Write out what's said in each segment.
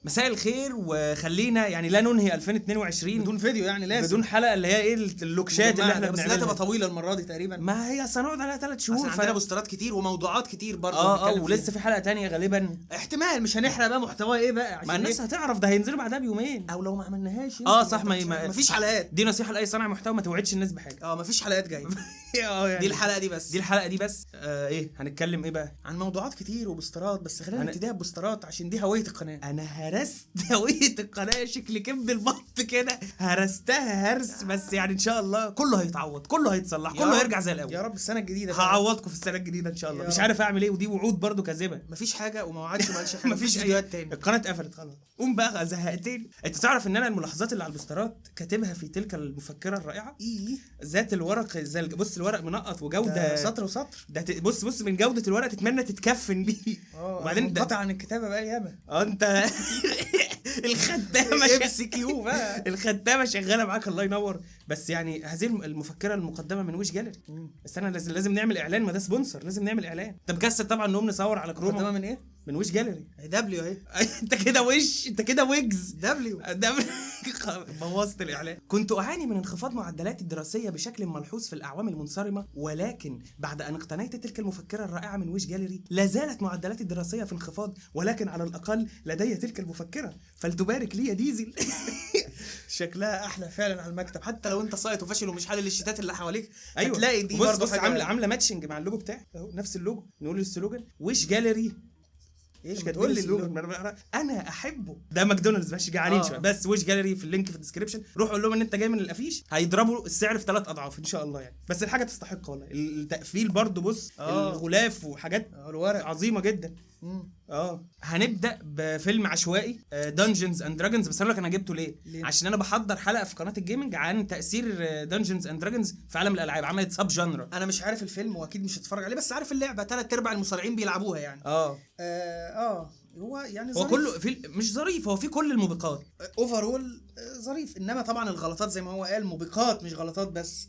مساء الخير، وخلينا يعني لا ننهي 2022 بدون فيديو، يعني لازم بدون حلقه اللي هي ايه اللوكشات اللي احنا بس لا بنعملها. تبقى طويله المره دي تقريبا، ما هي هنقعد عليها 3 شهور، عندنا بوسترات كتير وموضوعات كتير برضه. ولسه في حلقه تانية غالبا احتمال مش هنحرق بقى محتوى ايه بقى، ما الناس هتعرف ده هينزلوا بعدها بيومين، او لو ما عملناهاش صح. ما فيش حلقات. دي نصيحه لاي صانع محتوى، ما توعدش الناس بحاجه. ما فيش حلقات جايه. يعني دي الحلقه دي بس، ايه هنتكلم ايه بقى؟ عن موضوعات كتير وبوسترات، بس خلينا نبتديها ببوسترات عشان دي هويه القناه. انا هرست هويه القناه، شكل كبد البط كده هرستها هرس، بس يعني ان شاء الله كله هيتعوض، كله هيتصلح، كله هيرجع زي الاول يا رب. السنه الجديده هعوضكم في السنه الجديده ان شاء الله. مش عارف اعمل ايه، ودي وعود برضو كاذبه، مفيش حاجه وما وعدش، ما قالش حاجه، مفيش فيديوهات تاني. القناه اتقفلت خلاص. قوم بقى زهقتني. انت تعرف ان انا الملاحظات اللي على البوسترات كاتبها في تلك المفكره الرائعه ذات الورق، زي بص الورق منقط وجوده سطر وسطر. ده بص من جوده الورق تتمنى تتكفن بيه. وبعدين قطع عن الكتابه بقى ياما. انت الخدامه MCQ بقى. الخدامه شغاله معاك، الله ينور. بس يعني هذه المفكره المقدمه من ويش جاليري. بس انا لازم نعمل اعلان، ما ده سبونسر، لازم نعمل اعلان. انت مكسل طبعا نقوم نصور على كروما. مقدمه من ايه؟ من ويش جاليري. دبليو اهي. انت كده انت كده ويجز دبليو. بوظت الاعلان. كنت اعاني من انخفاض معدلاتي الدراسيه بشكل ملحوظ في الاعوام المنصرمه، ولكن بعد ان اقتنيت تلك المفكره الرائعه من ويش جاليري لا زالت معدلاتي الدراسيه في انخفاض، ولكن على الاقل لدي تلك المفكره، فلتبارك لي يا ديزل. شكلها احلى فعلا على المكتب، حتى لو انت سايط وفاشل ومش حلل الشتات اللي حواليك. أيوة. هتلاقي دي برضه برضه عامله ماتشنج مع اللوجو بتاعي اهو، نفس اللوجو. نقول السلوجان ويش جاليري. مش تقول لي اللوجو انا احبه، ده ماكدونالدز ماشي جعانين شويه. بس ويش جاليري في اللينك في الديسكربشن، روح قول لهم ان انت جاي من الافيش، هيضربوا السعر في 3 اضعاف ان شاء الله يعني. بس الحاجه تستحق والله. التقفيل برضه بص الغلاف وحاجات الورق عظيمه جدا. هنبدا بفيلم عشوائي دنجنز اند دراجونز. بس اقول لك انا جبته ليه؟ عشان انا بحضر حلقه في قناه الجيمنج عن تاثير دنجنز اند دراجونز في عالم الالعاب، عملت سب جانرا. انا مش عارف الفيلم واكيد مش هتفرج عليه، بس عارف اللعبه 3/4 المصارعين بيلعبوها يعني. هو يعني هو كله مش ظريف، هو في كل الموبقات اوفرول ظريف، انما طبعا الغلطات زي ما هو قال موبقات مش غلطات بس.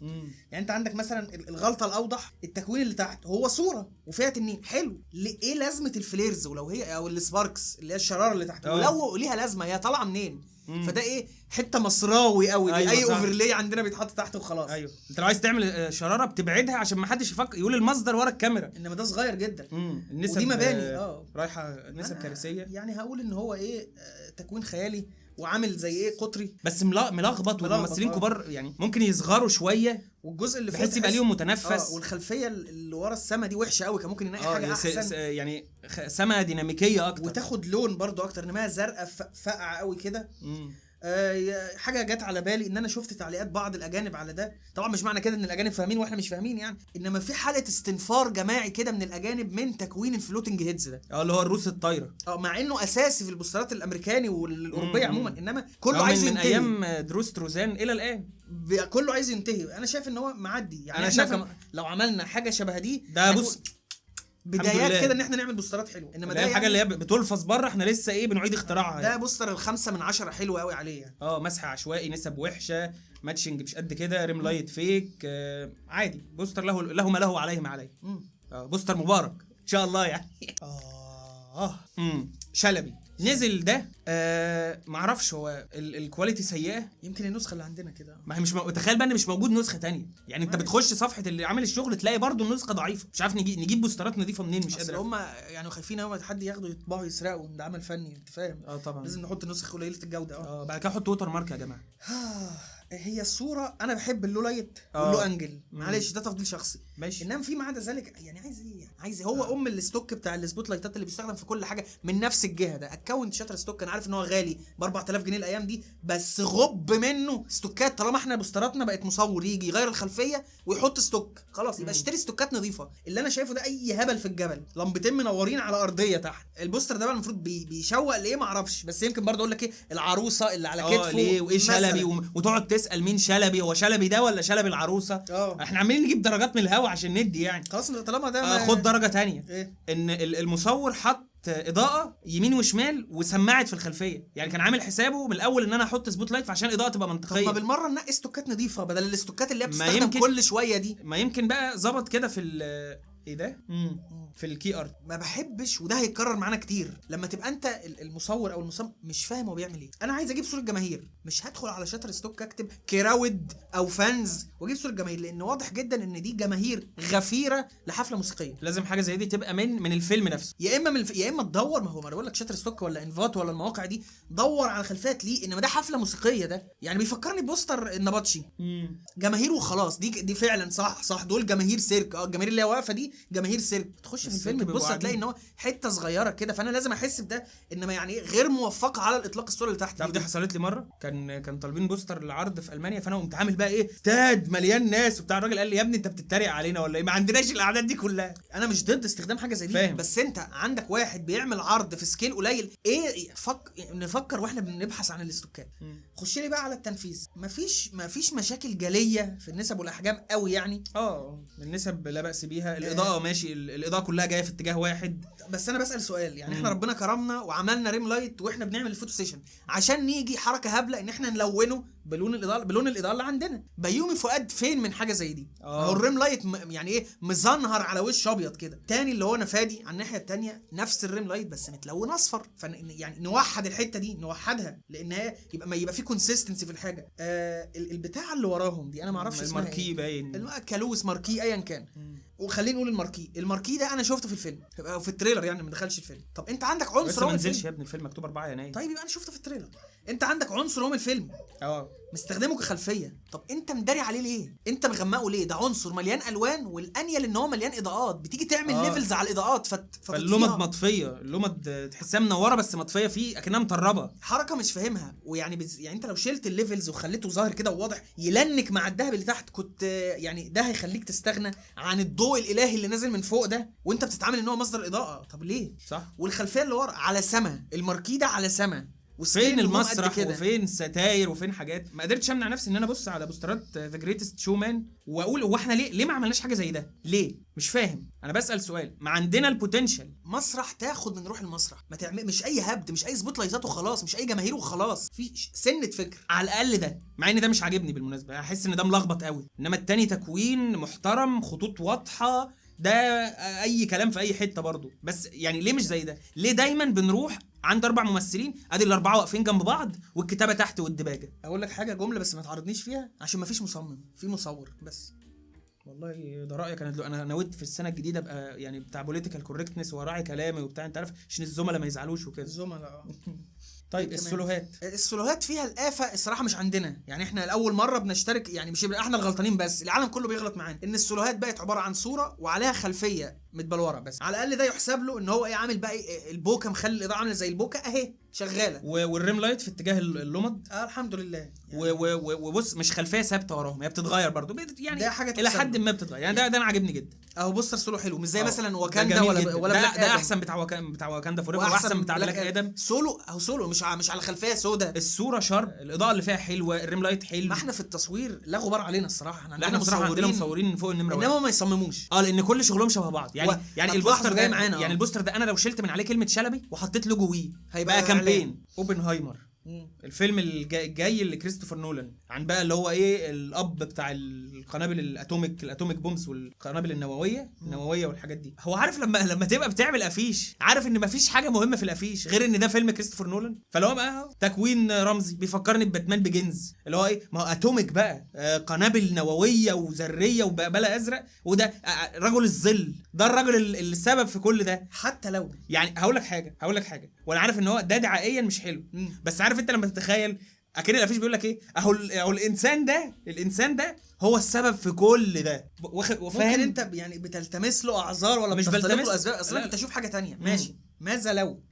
يعني انت عندك مثلا الغلطه الاوضح التكوين اللي تحت، هو صوره وفيها تنين حلو، ايه لازمه الفليرز ولو هي او السباركس اللي هي الشراره اللي تحت ولو ليها لازمه هي طالعه منين؟ فده ايه حته مصراوي قوي. أيوة اي اوفرلي عندنا بيتحط تحت وخلاص. ايوه انت لو عايز تعمل شراره بتبعدها عشان ما حدش يفكر يقول المصدر ورا الكاميرا، انما ده صغير جدا. النسب ودي مباني رايحه نسب كارثيه. يعني هقول ان هو ايه تكوين خيالي وعامل زي ايه قطري بس ملخبط، والممثلين كبار يعني ممكن يصغروا شويه، والجزء اللي بحس يبقى ليهم متنفس. والخلفيه اللي ورا السما دي وحشه قوي، كان ممكن ينقي حاجه احسن يعني سما ديناميكيه اكتر وتاخد لون برضو اكتر، انما زرقاء فاقعه قوي كده. حاجه جت على بالي ان انا شفت تعليقات بعض الاجانب على ده. طبعا مش معنى كده ان الاجانب فاهمين واحنا مش فاهمين يعني، انما في حاله استنفار جماعي كده من الاجانب من تكوين الفلوتنج هيدز ده، اللي هو الروس الطايره. مع انه اساسي في البوسترات الامريكاني والاوروبيه عموما، انما كله عايز ينتهي من ايام دروس تروزان الى الان. كله عايز ينتهي. انا شايف ان هو معدي يعني. انا شايف لو عملنا حاجه شبه دي ده بص بدايات كده ان احنا نعمل بوسترات حلوه، انما ده الحاجه اللي هي بتلفظ بره احنا لسه بنعيد اختراعها. ده بوستر 5 من 10 حلو قوي عليه يعني. مسح عشوائي، نسب وحشه، ماتشنج مش قد كده، ريم لايت فيك، عادي. بوستر له ما له عليه ما عليه. بوستر مبارك ان شاء الله يعني. شلبي نزل ده. معرفش هو الكواليتي سيئه، يمكن النسخه اللي عندنا كده. ما هي مش تخيل بقى ان مش موجود نسخه تانية يعني. انت بتخش صفحه اللي عامل الشغل تلاقي برضو النسخه ضعيفه، مش عارف نجيب بوسترات نظيفه منين. مش قادر. هم يعني خايفين اول حد ياخدوا يطبعوا يسرقوا، ده عمل فني انت فاهم. طبعا لازم نحط نسخ قليله الجوده. بعد كده حط ووتر مارك يا جماعه. هي الصوره انا بحب اللو لايت واللو انجل، معلش ده تفضيل شخصي ماشي. انما في ما عدا ذلك يعني عايز ايه يعني؟ عايز هو الستوك بتاع السبوت لايتات اللي بيستخدم في كل حاجه من نفس الجهه ده. اكونت شاتر ستوك انا عارف ان هو غالي ب 4000 جنيه الايام دي، بس غب منه ستوكات. طالما احنا بوستراتنا بقت مصور يجي يغير الخلفيه ويحط ستوك خلاص، يبقى اشتري ستوكات نظيفه. اللي انا شايفه ده اي هبل في الجبل، لمبتين منورين على ارضيه تحت. البوستر ده بقى المفروض بيشوق لايه ما اعرفش، بس يمكن برضه اقول لك ايه العروسه اللي على كتفه ليه وايه شلبي وتقعد تسال مين شلبي، هو شلبي ده ولا شلبي العروسه؟ احنا عاملين نجيب درجات من الهوا عشان ندي يعني. خلاص طالما ده خد درجه تانية. إيه؟ ان المصور حط اضاءه يمين وشمال وسماعت في الخلفيه، يعني كان عامل حسابه من الاول ان انا احط سبوت لايت عشان الاضاءه تبقى منطقيه. طب ما بالمره ننقي ستوكات نظيفه بدل الاستوكات اللي هي بتستخدم كل شويه دي. ما يمكن بقى ظبط كده في ايه ده؟ في الكي ارت. ما بحبش، وده هيتكرر معانا كتير لما تبقى انت المصور او المصمم مش فاهم هو بيعمل ايه. انا عايز اجيب صوره جماهير، مش هدخل على شاتر ستوك اكتب كراود او فانز واجيب صوره جماهير، لان واضح جدا ان دي جماهير غفيره لحفله موسيقيه. لازم حاجه زي دي تبقى من الفيلم نفسه، يا اما يا اما تدور، ما هو ما بقول لك شاتر ستوك ولا انفات ولا المواقع دي، دور على خلفيات ليه، انما ده حفله موسيقيه. ده يعني بيفكرني بوستر النبطشي، جماهير وخلاص. دي فعلا صح دول جماهير سيرك. الجماهير اللي هي واقفه دي جماهير سيرك. تخش في الفيلم بتبص هتلاقي ان هو حته صغيره كده، فانا لازم احس بده، انما يعني غير موفقه على الاطلاق الصوره اللي تحت. تعرف دي حصلت لي مره، كان طالبين بوستر العرض في المانيا، فانا قمت عامل بقى ايه استاد مليان ناس وبتاع. الراجل قال لي يا ابني انت بتتريق علينا ولا ايه؟ ما عندناش الاعداد دي كلها. انا مش ضد استخدام حاجه زي دي فاهم. بس انت عندك واحد بيعمل عرض في سكيل قليل، ايه نفكر واحنا بنبحث عن الاستوكات. خش لي بقى على التنفيذ، مفيش مشاكل جاليه في النسب والاحجام قوي يعني. النسب لا باس بيها. الاضاءه ماشي، الاضاءه كلها جايه في اتجاه واحد. بس انا بسال سؤال، يعني احنا ربنا كرمنا وعملنا ريم لايت واحنا بنعمل الفوتو سيشن عشان نيجي حركه هبله ان احنا نلونه بلون الاضاءه اللي عندنا. بيومي فؤاد فين من حاجه زي دي؟ هو الريم لايت يعني ايه مزنهر على وش ابيض كده. تاني اللي هو نفادي على الناحيه التانيه نفس الريم لايت بس متلون اصفر. يعني نوحد الحته دي، نوحدها، لان هي يبقى في كونسيستنسي في الحاجه. البتاع اللي وراهم دي انا ما اعرفش اسمها الماركي ايه. باين كالوس ماركي ايا كان. وخلينا نقول الماركي ده انا شفته في الفيلم او في التريلر، يعني ما دخلش الفيلم. طب انت عندك عنصر ما نزلش يا ابني الفيلم، مكتوب 4 يناير. طيب يبقى انا شفته في التريلر. انت عندك عنصر من الفيلم مستخدمه كخلفيه. طب انت مداري عليه ليه؟ انت مغمقه ليه؟ ده عنصر مليان الوان، والانيل ان هو مليان اضاءات، بتيجي تعمل ليفلز على الاضاءات فاللمض مطفيه، اللمض تحسها منوره بس مطفيه فيه اكنها مطربه. حركه مش فاهمها. ويعني يعني انت لو شلت الليفلز وخليته ظاهر كده وواضح يلنك مع الذهب اللي تحت، كنت يعني ده هيخليك تستغنى عن الضوء الالهي اللي نازل من فوق ده وانت بتتعامل ان هو مصدر اضاءه. طب ليه؟ صح. والخلفيه اللي ورا على سما، الماركي ده على سما، وفين المسرح وفين ستاير وفين حاجات. ما قدرتش امنع نفسي ان انا ابص على بوسترات ذا جريتست شومان واقول هو احنا ليه ما عملناش حاجه زي ده؟ ليه؟ مش فاهم. انا بسال سؤال. ما عندنا البوتنشال مسرح، تاخد من روح المسرح، ما تعمل مش اي هبد، مش اي سبوت لايتات وخلاص، مش اي جماهير وخلاص، في سنه فكر على الاقل. ده مع ان ده مش عاجبني بالمناسبه، احس ان ده ملخبط قوي. انما التاني تكوين محترم، خطوط واضحه، ده اي كلام في اي حته برضو. بس يعني ليه مش زي ده؟ ليه دايما بنروح عند 4 ممثلين ادي ال4 واقفين جنب بعض والكتابه تحت والدباجه؟ اقول لك حاجه جمله بس ما تعرضنيش فيها، عشان ما فيش مصمم، في مصور بس. والله ده رايك. انا نويت في السنه الجديده ابقى يعني بتاع بوليتيكال كوركتنس وراعي كلامي وبتاع، انت عارف، عشان الزملاء ما يزعلوش وكده. الزملاء طيب السولوهات فيها الآفة الصراحة مش عندنا. يعني احنا لأول مرة بنشترك، يعني مش احنا الغلطانين بس، العالم كله بيغلط معانا، ان السولوهات بقت عبارة عن صورة وعليها خلفية متبلورة بس. على الأقل ده يحسب له ان هو عامل بقى البوكة، مخلي الإضاءة عاملة زي البوكة اهي شغالة، والريم لايت في اتجاه اللمض. الحمد لله. يعني وبص مش خلفية ثابتة وراهم، هي بتتغير برضو يعني ده حاجة الى حد ما بتتغير. يعني ده انا عاجبني جدا. اهو بوستر سولو حلو، مش زي مثلا واكاندا ولا ده احسن بتاع واكاندا فور ايفر، واحسن بتاع بلاك ادم. سولو مش على خلفية سودا. الصورة شارب، الإضاءة اللي فيها حلوة، الريم لايت حلو. ما احنا في التصوير لا غبار علينا الصراحة. احنا عندنا مصورين فوق النمرة واحد، انما ما يصمموش. لان كل شغلهم شبه بعض. يعني البوستر ده معانا. يعني البوستر ده انا لو شلت من عليه كلمة شلبي وحطيت لوجو وي هيبقى كامبين اوبنهايمر. الفيلم الجاي اللي كريستوفر نولان عن بقى اللي هو ايه الاب بتاع القنابل الاتوميك بومبس والقنابل النوويه والحاجات دي. هو عارف لما تبقى بتعمل افيش، عارف ان مفيش حاجه مهمه في الافيش غير ان ده فيلم كريستوفر نولان، فاللي هو بقى تكوين رمزي بيفكرني بباتمان بيجنز، اللي هو ايه، ما هو اتوميك بقى، قنابل نوويه وذريه وبقبله ازرق، وده رجل الظل، ده الراجل السبب في كل ده. حتى لو يعني هقول لك حاجه وانا عارف ان هو ده دعائيا مش حلو، بس عارف انت لما تتخيل اكيد الافيش بيقول لك ايه، اهو الانسان ده هو السبب في كل ده. ممكن انت يعني بتلتمس له اعذار ولا مش بتلتمس له اسباب اصلا، انت تشوف حاجه تانية. ماشي، ماذا لو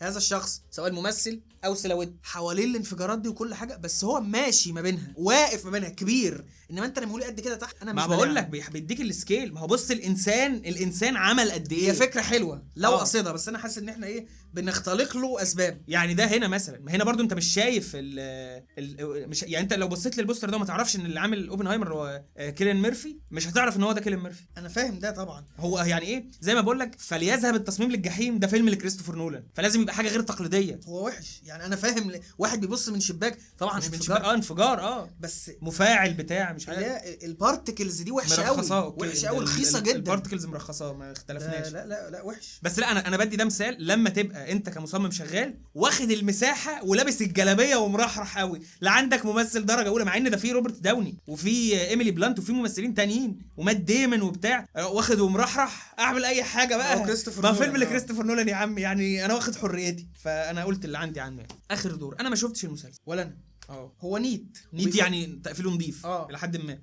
هذا الشخص سواء الممثل او سلاوت حوالين الانفجارات دي وكل حاجه، بس هو ماشي ما بينها، واقف ما بينها كبير، انما انت لما قد كده تحت انا مش بقول لك بيديك السكيل. ما هو بص الانسان عمل قد ايه. هي فكره حلوه لو قصيده، بس انا حاسس ان احنا ايه بنختلق له اسباب. يعني ده هنا مثلا، ما هنا برضو انت مش شايف مش يعني انت لو بصيت للبوستر ده ما تعرفش ان اللي عامل اوبنهايمر هو كيليان ميرفي، مش هتعرف ان هو ده كيليان ميرفي. انا فاهم ده طبعا. هو يعني ايه زي ما بقول لك، فليذهب التصميم للجحيم ده فيلم لكريستوفر نولان، فلازم يبقى حاجه غير تقليديه. هو وحش يعني، انا فاهم واحد بيبص من شباك طبعا مش من انفجار. شباك، انفجار بس مفاعل بتاع مش عارف. لا البارتكلز دي وحشه قوي، وحشه قوي، رخيصه جدا. البارتكلز مرخصه، ما اختلفناش. لا وحش. بس لا انا بدي ده مثال لما تبقى انت كمصمم شغال واخد المساحه ولابس الجلابيه ومرحرح قوي، لا عندك ممثل درجه اولى، مع ان ده فيه روبرت داوني وفي ايميلي بلانت وفي ممثلين تانيين ومات ديمون وبتاع، واخد ومرحرح، اعمل اي حاجه بقى. ما فيلم لكريستوفر نولان يا عم، يعني انا واخد حريتي، فانا قلت اللي عندي عنه. يعني اخر دور انا ما شفتش المسلسل ولا انا. اه هو نيت يعني تقفيله نضيف الى حد ما.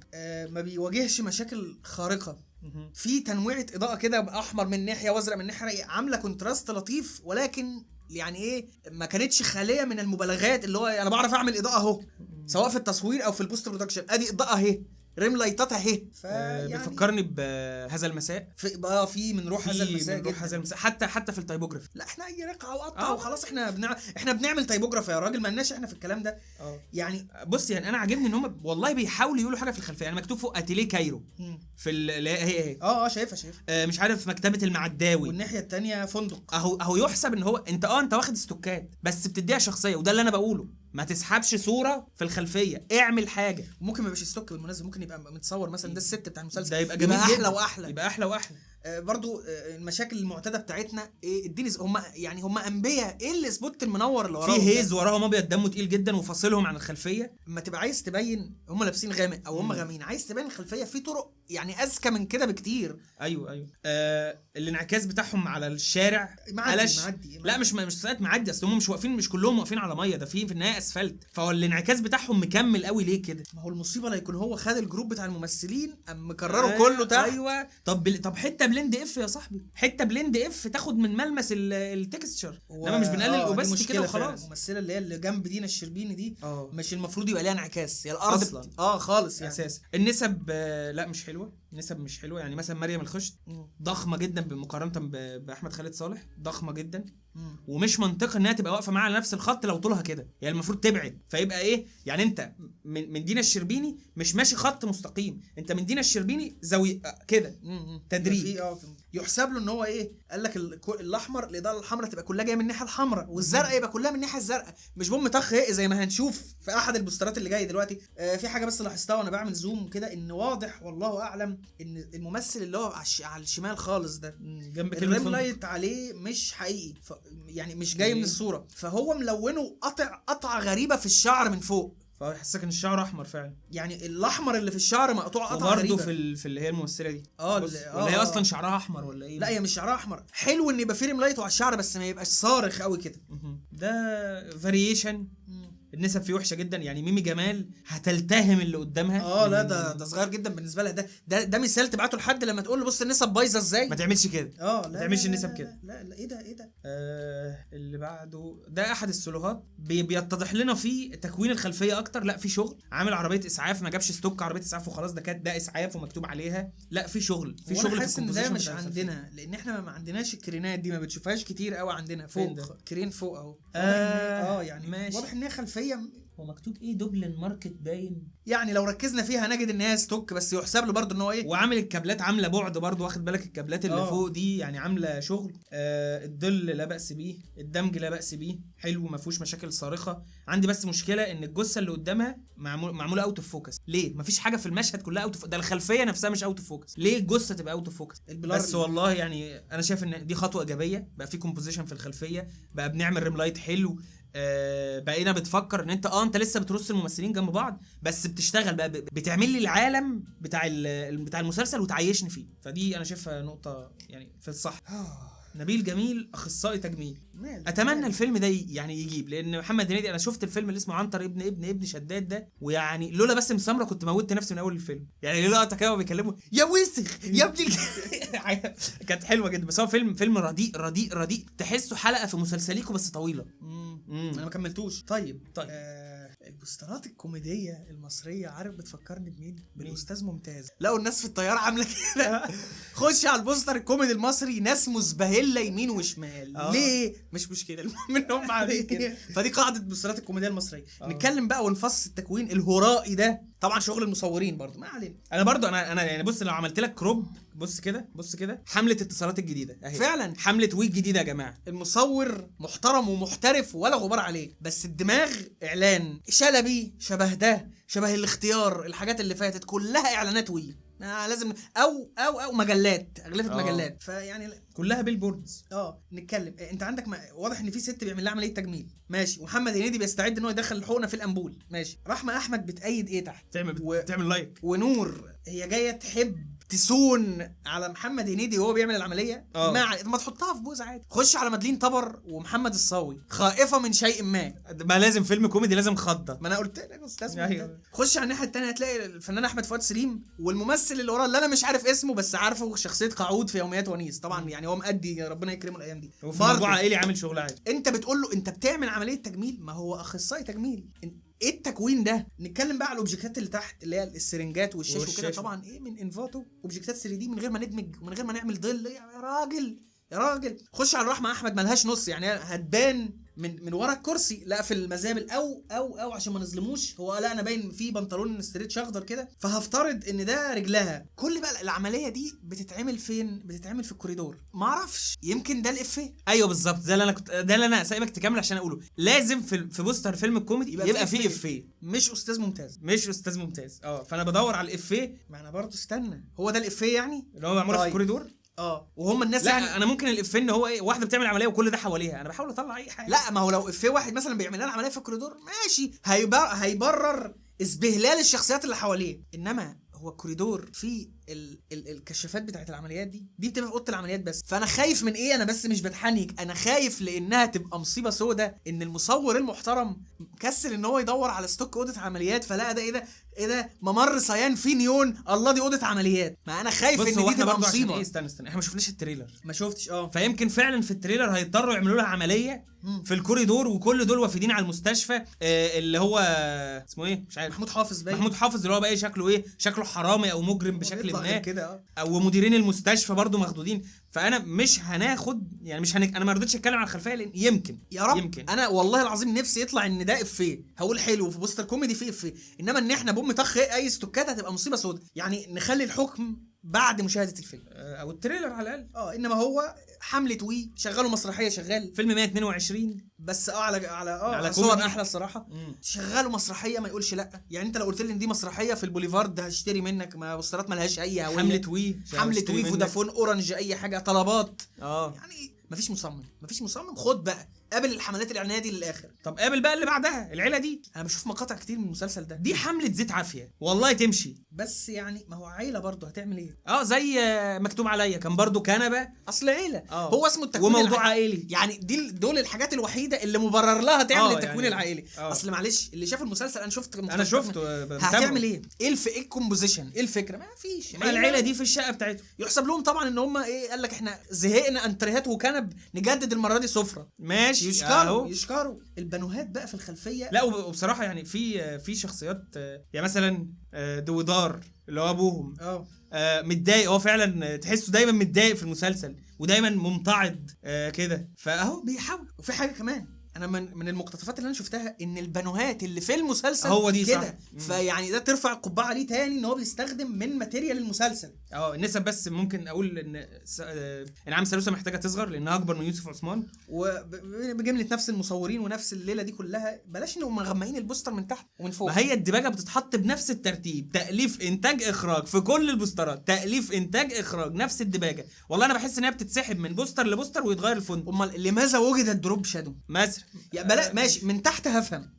ما بيواجهش مشاكل خارقه. في تنويعه اضاءه كده، احمر من ناحيه وازرق من ناحيه، عامله كونتراست لطيف، ولكن يعني ايه، ما كانتش خاليه من المبالغات، اللي هو انا بعرف اعمل اضاءه اهو، سواء في التصوير او في البوست برودكشن، ادي اضاءه اهي، ريم لايتات اهي. يعني بيفكرني بهذا المساء، في من روح هذا المساء، من روح هذا المساء، حتى في التايبوجرافي. لا احنا اي رقعه وقطع وخلاص، احنا بنعمل تايبوجرافي يا راجل، مالناش احنا في الكلام ده. يعني بص، يعني انا عاجبني ان هم والله بيحاولوا يقولوا حاجه في الخلفيه. يعني مكتوب فوق اتيليه كايرو في هي شايفها مش عارف مكتبه المعداوي، والناحيه الثانيه فندق. اهو يحسب ان هو انت واخد استوكات بس بتديها شخصيه، وده اللي انا بقوله. ما تسحبش صوره في الخلفيه، اعمل حاجه. ممكن ما يبقاش ستوك بالمناسبه، ممكن يبقى متصور مثلا ده الست بتاع المسلسل، ده يبقى جميل احلى واحلى، يبقى احلى واحلى. برضو المشاكل المعتاده بتاعتنا ايه، اديني هم انبياء، ايه السبوت المنور اللي وراهم، في هيز وراهم ابيض دمه تقيل جدا وفاصلهم عن الخلفيه. اما تبقى عايز تبين هم لابسين غامق او هم غامقين، عايز تبين الخلفيه، في طرق يعني اذكى من كده بكتير. ايوه الانعكاس بتاعهم على الشارع معدي. لا مش ساعات معدي، اصل هم مش واقفين، مش كلهم واقفين على ميه، ده في النهايه اسفلت، فهو الانعكاس بتاعهم مكمل قوي ليه كده. ما هو المصيبه لا يكون هو خد الجروب بتاع الممثلين مكرره كله تحت. ايوه طب حته بلند اف يا صاحبي، حته بلند اف تاخد من ملمس التكستشر، انما مش بنقلل الاوباسيتي كده وخلاص. الممثله اللي جنب دينا الشربيني دي مش المفروض يبقى ليها انعكاس، هي الارض اصلا خالص يعني اساسا. النسب لا مش حلوه، النسب مش حلوه. يعني مثلا مريم الخشت ضخمه جدا مقارنه باحمد خالد صالح، ضخمه جدا، ومش منطقي انها تبقى واقفه معاها على نفس الخط لو طولها كده، يعني المفروض تبعد. فيبقى ايه يعني، انت من دينا الشربيني مش ماشي خط مستقيم، انت من دينا الشربيني زاويه كده تدريج. يحسب له ان هو ايه، قال لك الاحمر، الاضاءه الحمراء تبقى كلها جايه من الناحيه الحمراء، والزرقاء يبقى كلها من الناحيه الزرقاء، مش بوم طخ زي ما هنشوف في احد البوسترات اللي جاي دلوقتي. في حاجه بس لاحظتها وانا بعمل زوم كده، ان واضح والله اعلم ان الممثل اللي هو على الشمال خالص ده جنب الريم لايت عليه مش حقيقي، يعني مش جاي من الصوره، فهو ملونه قطعه غريبه في الشعر من فوق، فيحسسك ان الشعر احمر فعلا. يعني الاحمر اللي في الشعر مقطوع قطعه غريبه. وبرده في اللي هي الممثله دي ولا هي اصلا شعرها احمر ولا ايه؟ لا هي مش شعرها احمر. حلو ان يبقى في ريم لايت على الشعر بس ما يبقاش صارخ قوي كده. ده فاريشن. النسب فيه وحشه جدا، يعني ميمي جمال هتلتهم اللي قدامها. لا ده صغير جدا بالنسبه لها. ده مثال تبعته لحد لما تقول له بص النسب بايظه ازاي. ما تعملش كده. لا ما تعملش النسب كده. لا ايه ده اللي بعده ده احد السلوهات بيتضح لنا فيه تكوين الخلفيه اكتر. لا في شغل، عامل عربيه اسعاف، ما جابش ستوك عربيه اسعاف وخلاص، ده اسعاف ومكتوب عليها. لا في شغل في الكومبوزيشن. ده مش عندنا، لان احنا ما عندناش الكرينات دي، ما بتشوفهاش كتير قوي عندنا. فوق كرين فوق اهو. يعني ماشي. واضح ان هي خلفيه. هو مكتوب ايه، دوبلن ماركت باين، يعني لو ركزنا فيها هنجد ان هي ستوك، بس يحسب له برضه ان هو ايه، وعامل الكابلات عامله بعد برضه، واخد بالك الكابلات اللي فوق دي يعني عامله شغل. الظل لا باس بيه، الدمج لا باس بيه، حلو ما فيهوش مشاكل صارخه. عندي بس مشكله ان الجثه اللي قدامها معموله اوت اوف فوكس. ليه مفيش حاجه في المشهد كلها اوت اوف، ده الخلفيه نفسها مش اوت اوف فوكس، ليه الجثه تبقى اوت اوف فوكس؟ بس والله يعني انا شايف ان دي خطوه ايجابيه، بقى في كومبوزيشن في الخلفيه، بقى بنعمل ريم لايت حلو. بقينا بتفكر ان انت لسه بترص الممثلين جنب بعض، بس بتشتغل بقى، بتعمل لي العالم بتاع المسلسل وتعيشني فيه. فدي انا شايفها نقطه يعني في الصح. نبيل جميل اخصائي تجميل. اتمنى الفيلم ده يعني يجيب، لان محمد هنيدي انا شفت الفيلم اللي اسمه عنتر ابن شداد ده، ويعني لولا باسم سمره كنت موتت نفسي من اول الفيلم. يعني لولا كده بيكلموا يا وسخ يا ابني كانت حلوه جدا. بس هو فيلم رديء تحسه حلقه في مسلسليكو بس طويله. انا ما كملتوش. طيب البوسترات الكوميديه المصريه عارف بتفكرني بمين؟ بالاستاذ ممتاز. لقوا الناس في الطياره عامله كده خش على البوستر الكوميدي المصري، ناس مزبهله يمين وشمال. ليه؟ مش مشكله، المهم ان هم عاملين كده. فدي قاعده البوسترات الكوميديه المصريه. نتكلم بقى ونفصل التكوين الهرائي ده، طبعا شغل المصورين برضو، ما علينا. انا برضو انا يعني بص، لو عملت لك كروب بص كده حمله اتصالات الجديده اهي، فعلا حمله ويك جديده يا جماعه. المصور محترم ومحترف ولا غبار عليه، بس الدماغ اعلان شلبي، شبه ده شبه الاختيار، الحاجات اللي فاتت كلها اعلانات وي. لازم او مجلات، اغلفه مجلات، فيعني كلها بيلبوردز. نتكلم. انت عندك واضح ان في ست بيعمل لها عمليه تجميل، ماشي، ومحمد هنيدي بيستعد ان هو يدخل الحقنه في الانبول، ماشي. رحمه احمد بتأيد ايه تحت، تعمل لايك، ونور هي جايه تحب تسون على محمد هنيدي وهو بيعمل العمليه. ما تحطها في بوز عادي. خش على مدلين طبر ومحمد الصاوي خائفه من شيء ما لازم فيلم كوميدي لازم خضه. ما انا قلت لك استاذ. خش على الناحيه الثانيه هتلاقي الفنان احمد فؤاد سليم والممثل اللي وراه اللي انا مش عارف اسمه بس عارفه شخصيه قعود في يوميات ونيس، طبعا يعني هو مأدي ربنا يكرمه الايام دي. موضوع عائلي عامل شغل عادي. انت بتقول له انت بتعمل عمليه تجميل، ما هو اخصائي تجميل. ايه التكوين ده؟ نتكلم بقى على الاوبجكتات اللي تحت اللي هي السرنجات والشاش وكده، طبعا ايه من انفاتو اوبجكتات 3 دي من غير ما ندمج ومن غير ما نعمل ظل. يا راجل خش على رحمه احمد ملهاش نص، يعني هتبان من ورا الكرسي، لا في المزابل او عشان ما نظلموش، هو لا انا باين في بنطلون ستريتش اخضر كده، فهفترض ان ده رجلها. كل بقى العمليه دي بتتعمل فين؟ بتتعمل في الكوريدور، ما اعرفش، يمكن ده الافيه. ايوه بالظبط، ده اللي انا سايبك تكمل عشان اقوله. لازم في بوستر فيلم الكوميدي يبقى فيه افيه، مش استاذ ممتاز. فانا بدور على الافيه. ما انا برضه استنى، هو ده الافيه يعني اللي هو معمول في الكوريدور. وهم الناس لا يعني انا ممكن الافيه ان هو ايه، واحده بتعمل عمليه وكل ده حواليها، انا بحاول اطلع اي حاجه. لا ما هو لو افيه واحد مثلا بيعمل لنا عمليه في الكوريدور ماشي، هيبرر اسبهلال الشخصيات اللي حواليه، انما هو الكوريدور فيه الكشافات بتاعت العمليات دي بتبقى في اوضه العمليات بس. فانا خايف من ايه؟ انا بس مش بتحنك، انا خايف لانها تبقى مصيبه سودة ان المصور المحترم مكسل ان هو يدور على ستوك اوضه عمليات، فلا ده ايه ده ممر صيان فيه نيون، الله دي اوضه عمليات. ما انا خايف ان دي تبقى مصيبه. استنى احنا ما شفناش التريلر. ما شفتش. فيمكن فعلا في التريلر هيضطروا يعملوا لها عمليه في الكوريدور، وكل دول وافدين على المستشفى. اللي هو اسمه ايه مش عارف، محمود حافظ اللي هو بقى شكله حرامي او مجرم بشكل ما كده. او مديرين المستشفى برضو مخدودين. فانا مش هناخد يعني انا ما رضيتش اتكلم عن الخلفيه لان يمكن يا رب انا والله العظيم نفسي يطلع ان ده افيه، هقول حلو في بوستر كوميدي فيه افيه، انما ان احنا بوم طخ اي استوكات هتبقى مصيبه سودة. يعني نخلي الحكم بعد مشاهده الفيلم او التريلر على الاقل. انما هو حمله وي شغلوا مسرحيه، شغال فيلم 122 بس على صور احلى الصراحه. شغلوا مسرحيه ما يقولش لا. يعني انت لو قلت لي ان دي مسرحيه في البوليفارد هشتري منك، ما بوسترات ما لهاش اي هويه. حمله وي فودافون اورنج اي حاجه طلبات. يعني مفيش مصمم خد بقى قابل الحملات الاعلانيه دي للاخر. طب قابل بقى اللي بعدها العيله دي. انا بشوف مقاطع كتير من المسلسل ده، دي حمله زيت عافيه والله تمشي، بس يعني ما هو عيله برضه هتعمل ايه؟ زي مكتوب عليا كان برضه كنبه اصل عيله. هو اسمه التكوين وموضوع عائلي. يعني دول الحاجات الوحيده اللي مبرر لها تعمل التكوين يعني العائلي. اصل معلش اللي شاف المسلسل انا شفته هتعمل ايه الكومبوزيشن، ايه الفكره؟ ما فيش. العيله دي في الشقه بتاعتهم يحسب لهم طبعا ان هم ايه، قال لك احنا زهقنا انتريهات وكنب، نجدد المره دي سفره. ماشي يشكروا البنوهات بقى في الخلفيه. لا وبصراحه يعني في شخصيات يعني مثلا دويدار اللي هو ابوهم متضايق، هو فعلا تحسه دايما متضايق في المسلسل ودايما ممتعض كده، فاهو بيحاول. وفي حاجه كمان انا من المقتطفات اللي انا شفتها ان البنوهات اللي في المسلسل هو دي كده، فيعني ده ترفع القبعه عليه تاني ان هو بيستخدم من ماتيريال المسلسل. النسب بس ممكن اقول ان انعام سالوسة محتاجه تصغر لانها اكبر من يوسف عثمان، وبجمله نفس المصورين ونفس الليله دي كلها. بلاش انهم مغمقين البوستر من تحت ومن فوق. ما هي الدباجه بتتحط بنفس الترتيب، تاليف انتاج اخراج في كل البوسترات، تاليف انتاج اخراج نفس الدباجه. والله انا بحس انها بتتسحب من بوستر لبوستر ويتغير الفونت. امال لماذا وجد الدروب شادو مثلا؟ يا بلا ماشي من تحت هفهم،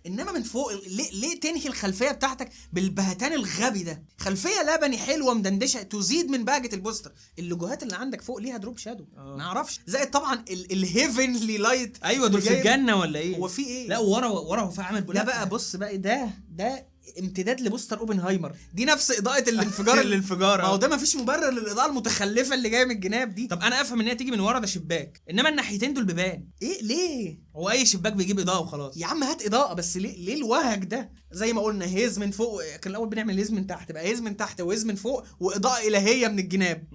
انما من فوق ليه تنهي الخلفيه بتاعتك بالبهتان الغبي ده؟ خلفيه لبني حلوه مدندشه تزيد من بهجه البوستر. اللوجوهات اللي عندك فوق ليها دروب شادو ما اعرفش، زائد طبعا الهيفنلي لايت. ايوه دول في الجنه ولا ايه؟ هو في ايه؟ لا ورا هو في عامل لا بقى بص بقى ده امتداد لبوستر اوبنهايمر، دي نفس اضاءه الانفجار. ما هو ده مفيش مبرر للاضاءه المتخلفه اللي جايه من الجناب دي. طب انا افهم ان هي تيجي من ورا ده شباك، انما الناحيتين دول بيبان. ايه ليه؟ هو اي شباك بيجيب اضاءه وخلاص. يا عم هات اضاءه، بس ليه الوهج ده؟ زي ما قلنا هيز من فوق، كان الاول بنعمل هيز من تحت، بقى هيز من تحت وهيز من فوق واضاءه الهيه من الجناب.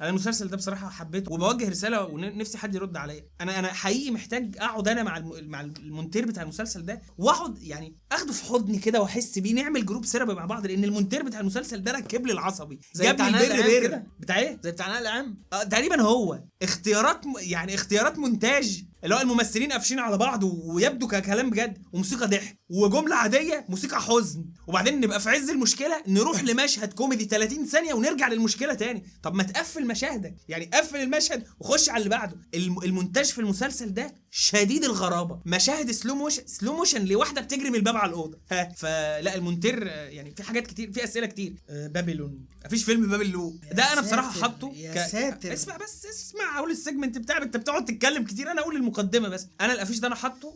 انا المسلسل ده بصراحه حبيته، وبوجه رساله ونفسي حد يرد عليا. انا حقيقي محتاج اقعد انا مع المونتير بتاع المسلسل ده، واقعد يعني اخده في حضني كده واحس بيه، نعمل جروب سيرابي مع بعض، لان المونتير بتاع المسلسل ده ركب لي العصبي، جاب لي البر كده. بتاع ايه؟ زي بتاع نقل عام. تقريبا هو اختيارات مونتاج، اللي هو الممثلين قافشين على بعض ويبدو ككلام بجد، وموسيقى ضحك، وجمله عاديه موسيقى حزن، وبعدين نبقى في عز المشكله نروح لمشهد كوميدي 30 ثانيه ونرجع للمشكله تاني. طب ما تقفل مشاهدك، يعني قفل المشهد وخش على اللي بعده. المونتاج في المسلسل ده شديد الغرابه، مشاهد سلو موشن لواحده بتجري من الباب على الاوضه. فلا المونتير يعني في حاجات كتير، في اسئله كتير. بابلون، مفيش فيلم بابلون ده انا بصراحه حاطه ساتر. اسمع اقول السيجمنت بتاعك، انت بتقعد تتكلم كتير، انا اقول المقدمه بس. انا الافيش ده انا حاطه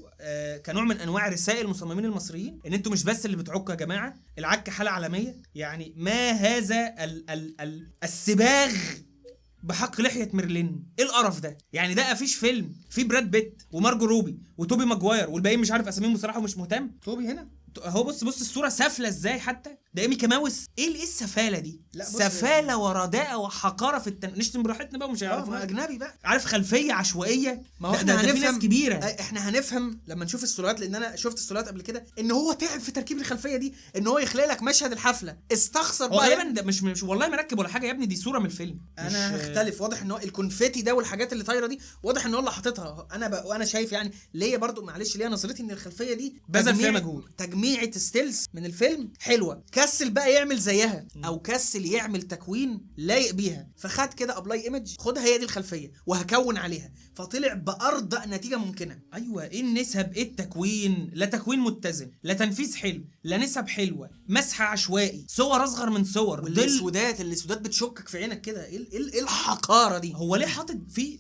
كنوع من انواع رسائل المصممين المصريين، ان انتوا مش بس اللي بتعكوا يا جماعه، العك حاله عالميه. يعني ما هذا السباغ بحق لحيه ميرلين، ايه القرف ده؟ يعني ده افيش فيلم فيه براد بيت ومارجو روبي وتوبي ماجواير والباقيين مش عارف اساميهم بصراحه ومش مهتم. توبي هنا اهو، بص الصوره سافله ازاي، حتى ده ايمي كماوس. ايه السفاله دي؟ سفاله ورداءه وحقاره في نشتم براحتنا بقى ومش هيعرفوا اجنبي بقى، عارف، خلفيه عشوائيه. ما هو احنا هنفهم، ناس كبيره احنا هنفهم لما نشوف السولات، لان انا شفت السولات قبل كده، ان هو تعب في تركيب الخلفيه دي، ان هو يخلق لك مشهد الحفله استخسر بقى. غالبا ده مش والله مركب ولا حاجه يا ابني، دي صوره من الفيلم. انا هختلف، واضح ان هو الكونفيتي ده والحاجات اللي طايره دي واضح ان هو اللي حاططها. وانا شايف يعني ليا برضو معلش ليا نظرتي ان الخلفيه دي بذل فيها مجهود، تجميعة ستيلز من الفيلم حلوه، كسل بقى يعمل زيها او كسل يعمل تكوين لايق بيها، فخد كده ابلاي ايمج، خدها هي دي الخلفيه وهكون عليها، فطلع بارضى نتيجه ممكنه. ايوه، ايه النسب، ايه التكوين؟ لا تكوين متزن، لا تنفيذ حلو، لا نسب حلوه، مسح عشوائي، صور اصغر من صور، والسودات بتشكك في عينك كده. ايه الحقاره دي؟ هو ليه حاطط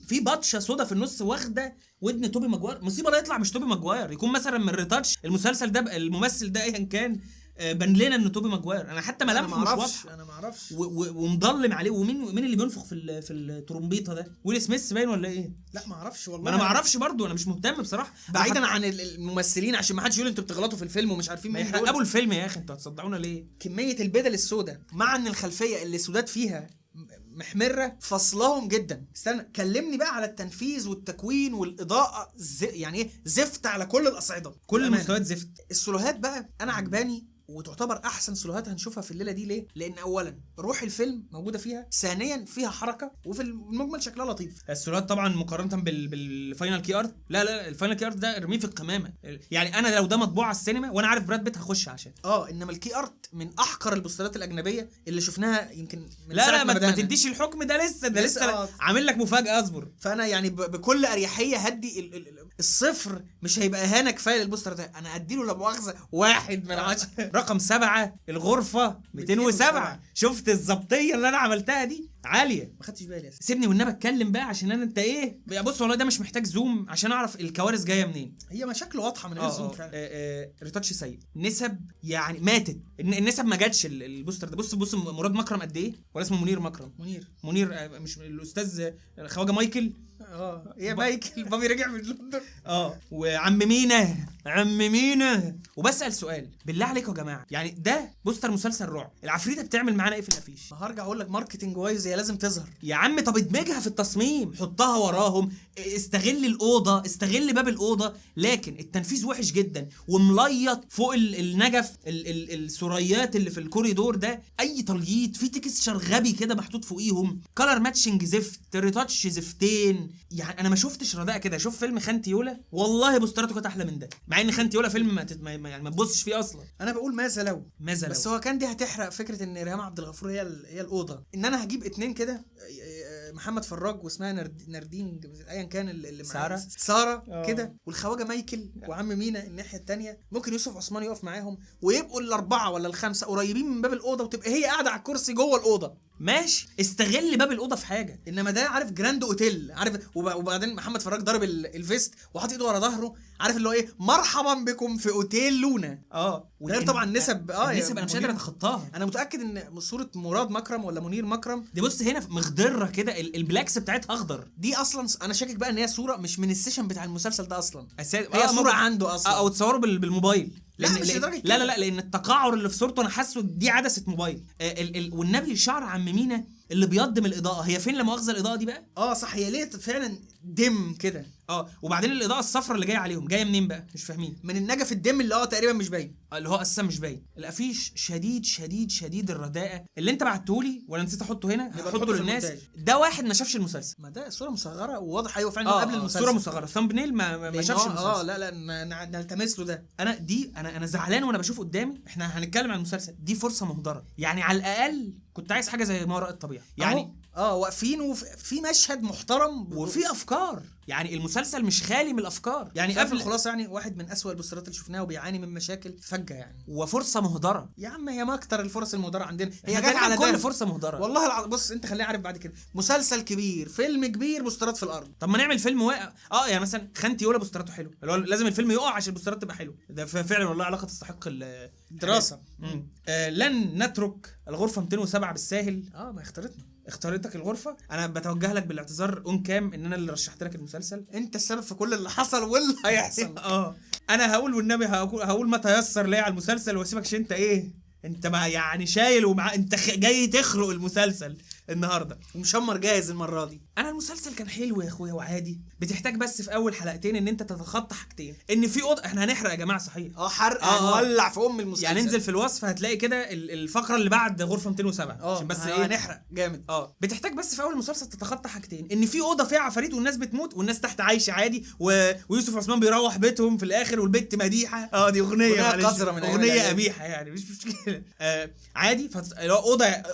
في بطشه سودا في النص واخده ودن توبي ماجواير؟ مصيبه لا يطلع مش توبي ماجواير، يكون مثلا من ريتاتش المسلسل ده الممثل ده ايا كان بان لنا انه توبي ماجواير. انا حتى ملامحه مش واضحه، انا ما اعرفش ومضلم عليه. ومين اللي بينفخ في الترومبيطه ده؟ ويل سميث باين ولا ايه؟ لا ما اعرفش والله. ما انا ما اعرفش برضو، انا مش مهتم بصراحه، بعيدا عن الممثلين عشان ما حدش يقول انتوا بتغلطوا في الفيلم ومش عارفين مين ابو الفيلم. يا اخي انتوا هتصدعونا ليه؟ كميه البدل السوداء مع ان الخلفيه اللي سودات فيها محمره فصلهم جدا. استنى كلمني بقى على التنفيذ والتكوين والاضاءه، يعني ايه زفت على كل الاصعده، كل المستويات زفت. السولوهات بقى انا عجباني، وتعتبر احسن سولوهات هنشوفها في الليله دي. ليه؟ لان اولا روح الفيلم موجوده فيها، ثانيا فيها حركه، وفي المجمل شكلها لطيف. السولوهات طبعا مقارنه بالفاينل كي ارت، لا الفاينل كي ارت ده ارميه في القمامه. يعني انا لو ده مطبوع على السينما وانا عارف براد بيت هخش عشان انما الكي ارت من احقر البوسترات الاجنبيه اللي شفناها يمكن من لا ما تديش الحكم ده لسه عامل لك مفاجاه، اصبر. فانا يعني بكل اريحيه هدي الصفر مش هيبقى اهانه كفايه للبوستر ده، انا اديله لا مؤاخذه 1 من 10. رقم 7 الغرفه 207. شفت الظبطيه اللي انا عملتها دي عاليه؟ ما خدتش بالي. سيبني والنبي اتكلم بقى، عشان انت ايه. بص والله ده مش محتاج زوم عشان اعرف الكوارث جايه منين. هي مشاكل واضحه من غير زوم فعلا. ريتاتش سيء، نسب يعني ماتت، النسب ما جاتش البوستر ده. بص مراد مكرم قد ايه، ولا اسمه منير مكرم؟ منير مش الاستاذ خواجه مايكل. يا مايكل بابي رجع من لندن. وعم مينا. وبسأل سؤال بالله عليكم يا جماعه، يعني ده بوستر مسلسل رعب، العفريته بتعمل معانا ايه في الافيش؟ هرجع اقول لك ماركتنج وايز هي لازم تظهر يا عم. طب ادمجها في التصميم، حطها وراهم، استغل الاوضه، استغل باب الاوضه. لكن التنفيذ وحش جدا ومليط فوق النجف، السريات اللي في الكوريدور ده اي تلييط، في تكستشر غبي كده محطوط فوقيهم، كلر ماتشنج زفت، ريتاتش زفتين. يعني انا ما شفتش رداء كده. شوف فيلم خانتيولا والله بوستراته كانت احلى من ده، مع ان خانتيولا فيلم يعني ما تبصش فيه اصلا. انا بقول ماذا لو بس هو كان دي هتحرق فكره ان ريهام عبد الغفور هي الاوضه، ان انا هجيب 2 كده، محمد فراج واسمها ناردين ايا كان اللي ساره كده، والخواجه مايكل وعم مينا الناحيه الثانيه، ممكن يوسف عثمان يقف معاهم، ويبقوا ال4 ولا ال5 قريبين من باب الاوضه، وتبقى هي قاعده على الكرسي جوه الاوضه. ماشي استغل باب الاوضه في حاجه. انما ده عارف جراند اوتيل، عارف وبعدين محمد فراج ضارب الفيست وحاطط ايده ورا ظهره، عارف اللي هو ايه، مرحبا بكم في اوتيل لونا. غير طبعا نسب النسب انا مش قادر اتخطاها. انا متاكد ان صوره مراد مكرم ولا منير مكرم دي بص هنا مخضره كده، البلاكس بتاعتها اخضر. دي اصلا انا شاكك بقى ان هي صوره مش من السيشن بتاع المسلسل ده اصلا، هي صوره عنده اصلا او تصوروا بالموبايل. لا مش لأن لا لان التقعر اللي في صورته انا حاسه دي عدسه موبايل. والنبي شعر عم مينا اللي بيض من الاضاءه، هي فين لا مؤاخذه الاضاءه دي بقى؟ صح، هي ليه فعلا دم كده. وبعدين الاضاءه الصفراء اللي جايه عليهم جايه منين بقى؟ مش فاهمين. من النجف الدم اللي تقريبا مش باين، اللي هو اساسا مش باين. الافيش شديد شديد شديد الرداءه اللي انت بعتهولي ولا نسيت احطه هنا؟ هحطه للناس. ده واحد ما شافش المسلسل. ما ده صوره مصغره وواضح ايوه فعلا قبل المسلسل. صوره مصغره ثامبنيل ما شافش المسلسل. لا نلتمس له ده. انا زعلان وانا بشوفه قدامي. احنا هنتكلم عن المسلسل، دي فرصه مهدره يعني. على الاقل كنت عايز حاجه زي ما وراء الطبيعه يعني. واقفين وفي مشهد محترم وفي افكار. يعني المسلسل مش خالي من الافكار يعني. قبل الخلاصه يعني واحد من اسوأ البوسترات اللي شفناها وبيعاني من مشاكل فجه يعني، وفرصه مهدره يا عم. هي ما اكتر الفرص المهدره عندنا، هي جت على كل فرصه مهدره والله بص انت خليني عارف بعد كده مسلسل كبير، فيلم كبير، بوسترات في الارض. طب ما نعمل فيلم واقع. يعني مثلا خانتي ولا بوستراته حلو، اللي هو لازم الفيلم يقع عشان البوسترات تبقى حلوه. ده فعلا والله علاقه تستحق الدراسه. لن نترك الغرفه 207 بالساهل. ما اختارتك الغرفه. انا بتوجه لك بالاعتذار اون كام ان انا اللي رشحت لك المسلسل. انت السبب في كل اللي حصل واللي هيحصل. انا هقول والنبي هقول ما تيسر ليا على المسلسل واسيبك عشان انت انت ما يعني شايل انت جاي تخرق المسلسل النهارده ومشمر جاهز المره دي. انا المسلسل كان حلو يا اخويا وعادي. بتحتاج بس في اول حلقتين ان انت تتخطى حاجتين، ان في اوضه. احنا هنحرق يا جماعه صحيح. حرق هنولع في المسلسل يعني انزل في الوصف هتلاقي كده الفقره اللي بعد غرفه 207 عشان بس هنحرق جامد. بتحتاج بس في اول المسلسل تتخطى حاجتين، ان في اوضه فيها عفاريت والناس بتموت والناس تحت عايشه عادي ويوسف عثمان بيروح بيتهم في الاخر والبت مديحه. دي اغنيه اغنيه قبيحه يعني مش مشكله. عادي.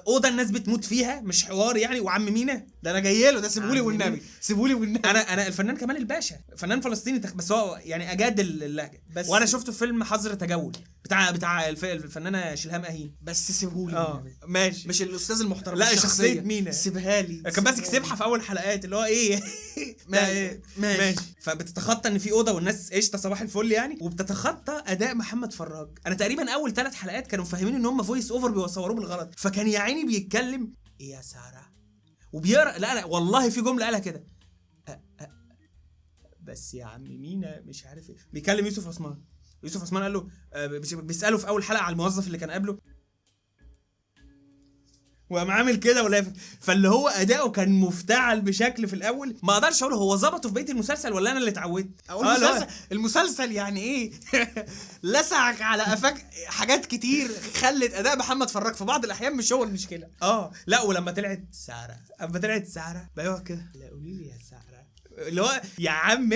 اوضه الناس بتموت فيها مش حوار يعني. وعم مينا ده انا جاي له، ده سيبولي والنبي سيبولي والنبي. انا الفنان كمال الباشا فنان فلسطيني بس هو يعني اجاد اللهجه. وانا شفته في فيلم حظر تجول بتاع الفنانه شلهام اهين. بس سيبولي ماشي. مش الاستاذ المحترم، لا شخصيه مينا سيبها لي. كان ماسك سبحه في اول حلقات اللي هو ماشي. فبتتخطى ان في اوضه والناس قشطه صباح الفل يعني. وبتتخطى اداء محمد فراج. انا تقريبا اول 3 حلقات كانوا مفهمين ان هم فويس اوفر بيصوروه بالغلط، فكان يا عيني بيتكلم يا ساره وبيقرا. لا والله في جمله قالها كده بس يا عم مينا مش عارف ايه. بيكلم يوسف عثمان قال له بيساله في اول حلقه على الموظف اللي كان قبله وقام عامل كده ولا. فاللي هو اداؤه كان مفتعل بشكل في الاول ما اقدرش اقول هو ظبطه في بقيه المسلسل ولا انا اللي اتعودت. المسلسل يعني ايه لسعك على قفاك حاجات كتير خلت اداء محمد فراج في بعض الاحيان مش هو المشكله. لا ولما طلعت ساره بقى كده لا قولي لي يا ساره اللي هو يا عم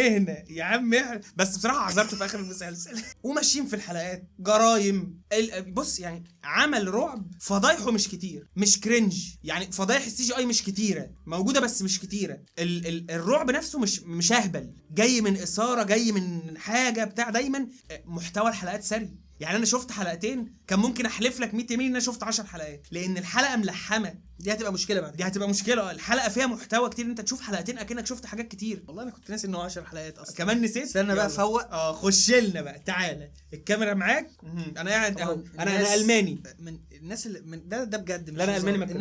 هنا بس بصراحه عذرت في اخر المسلسل. وماشيين في الحلقات جرايم. بص يعني عمل رعب فضايحه مش كتير، مش كرنج يعني. فضايح الCGI مش كتيره موجوده بس مش كتيره. الرعب نفسه مش اهبل، جاي من اثاره، جاي من حاجه بتاع. دايما محتوى الحلقات سري يعني. انا شفت حلقتين كان ممكن احلف لك 100 يمين ان انا شفت 10 حلقات لان الحلقه ملحمه. دي هتبقى مشكله بعد. دي هتبقى مشكله. الحلقه فيها محتوى كتير. انت تشوف حلقتين اكنك شفت حاجات كتير. والله انا كنت ناسي انه 10 حلقات اصلا. كمان نسيت. استنى بقى فوق. خش لنا بقى تعالى الكاميرا معاك. انا قاعد اهو. انا الماني من الناس اللي من ده بجد. لا انا الماني.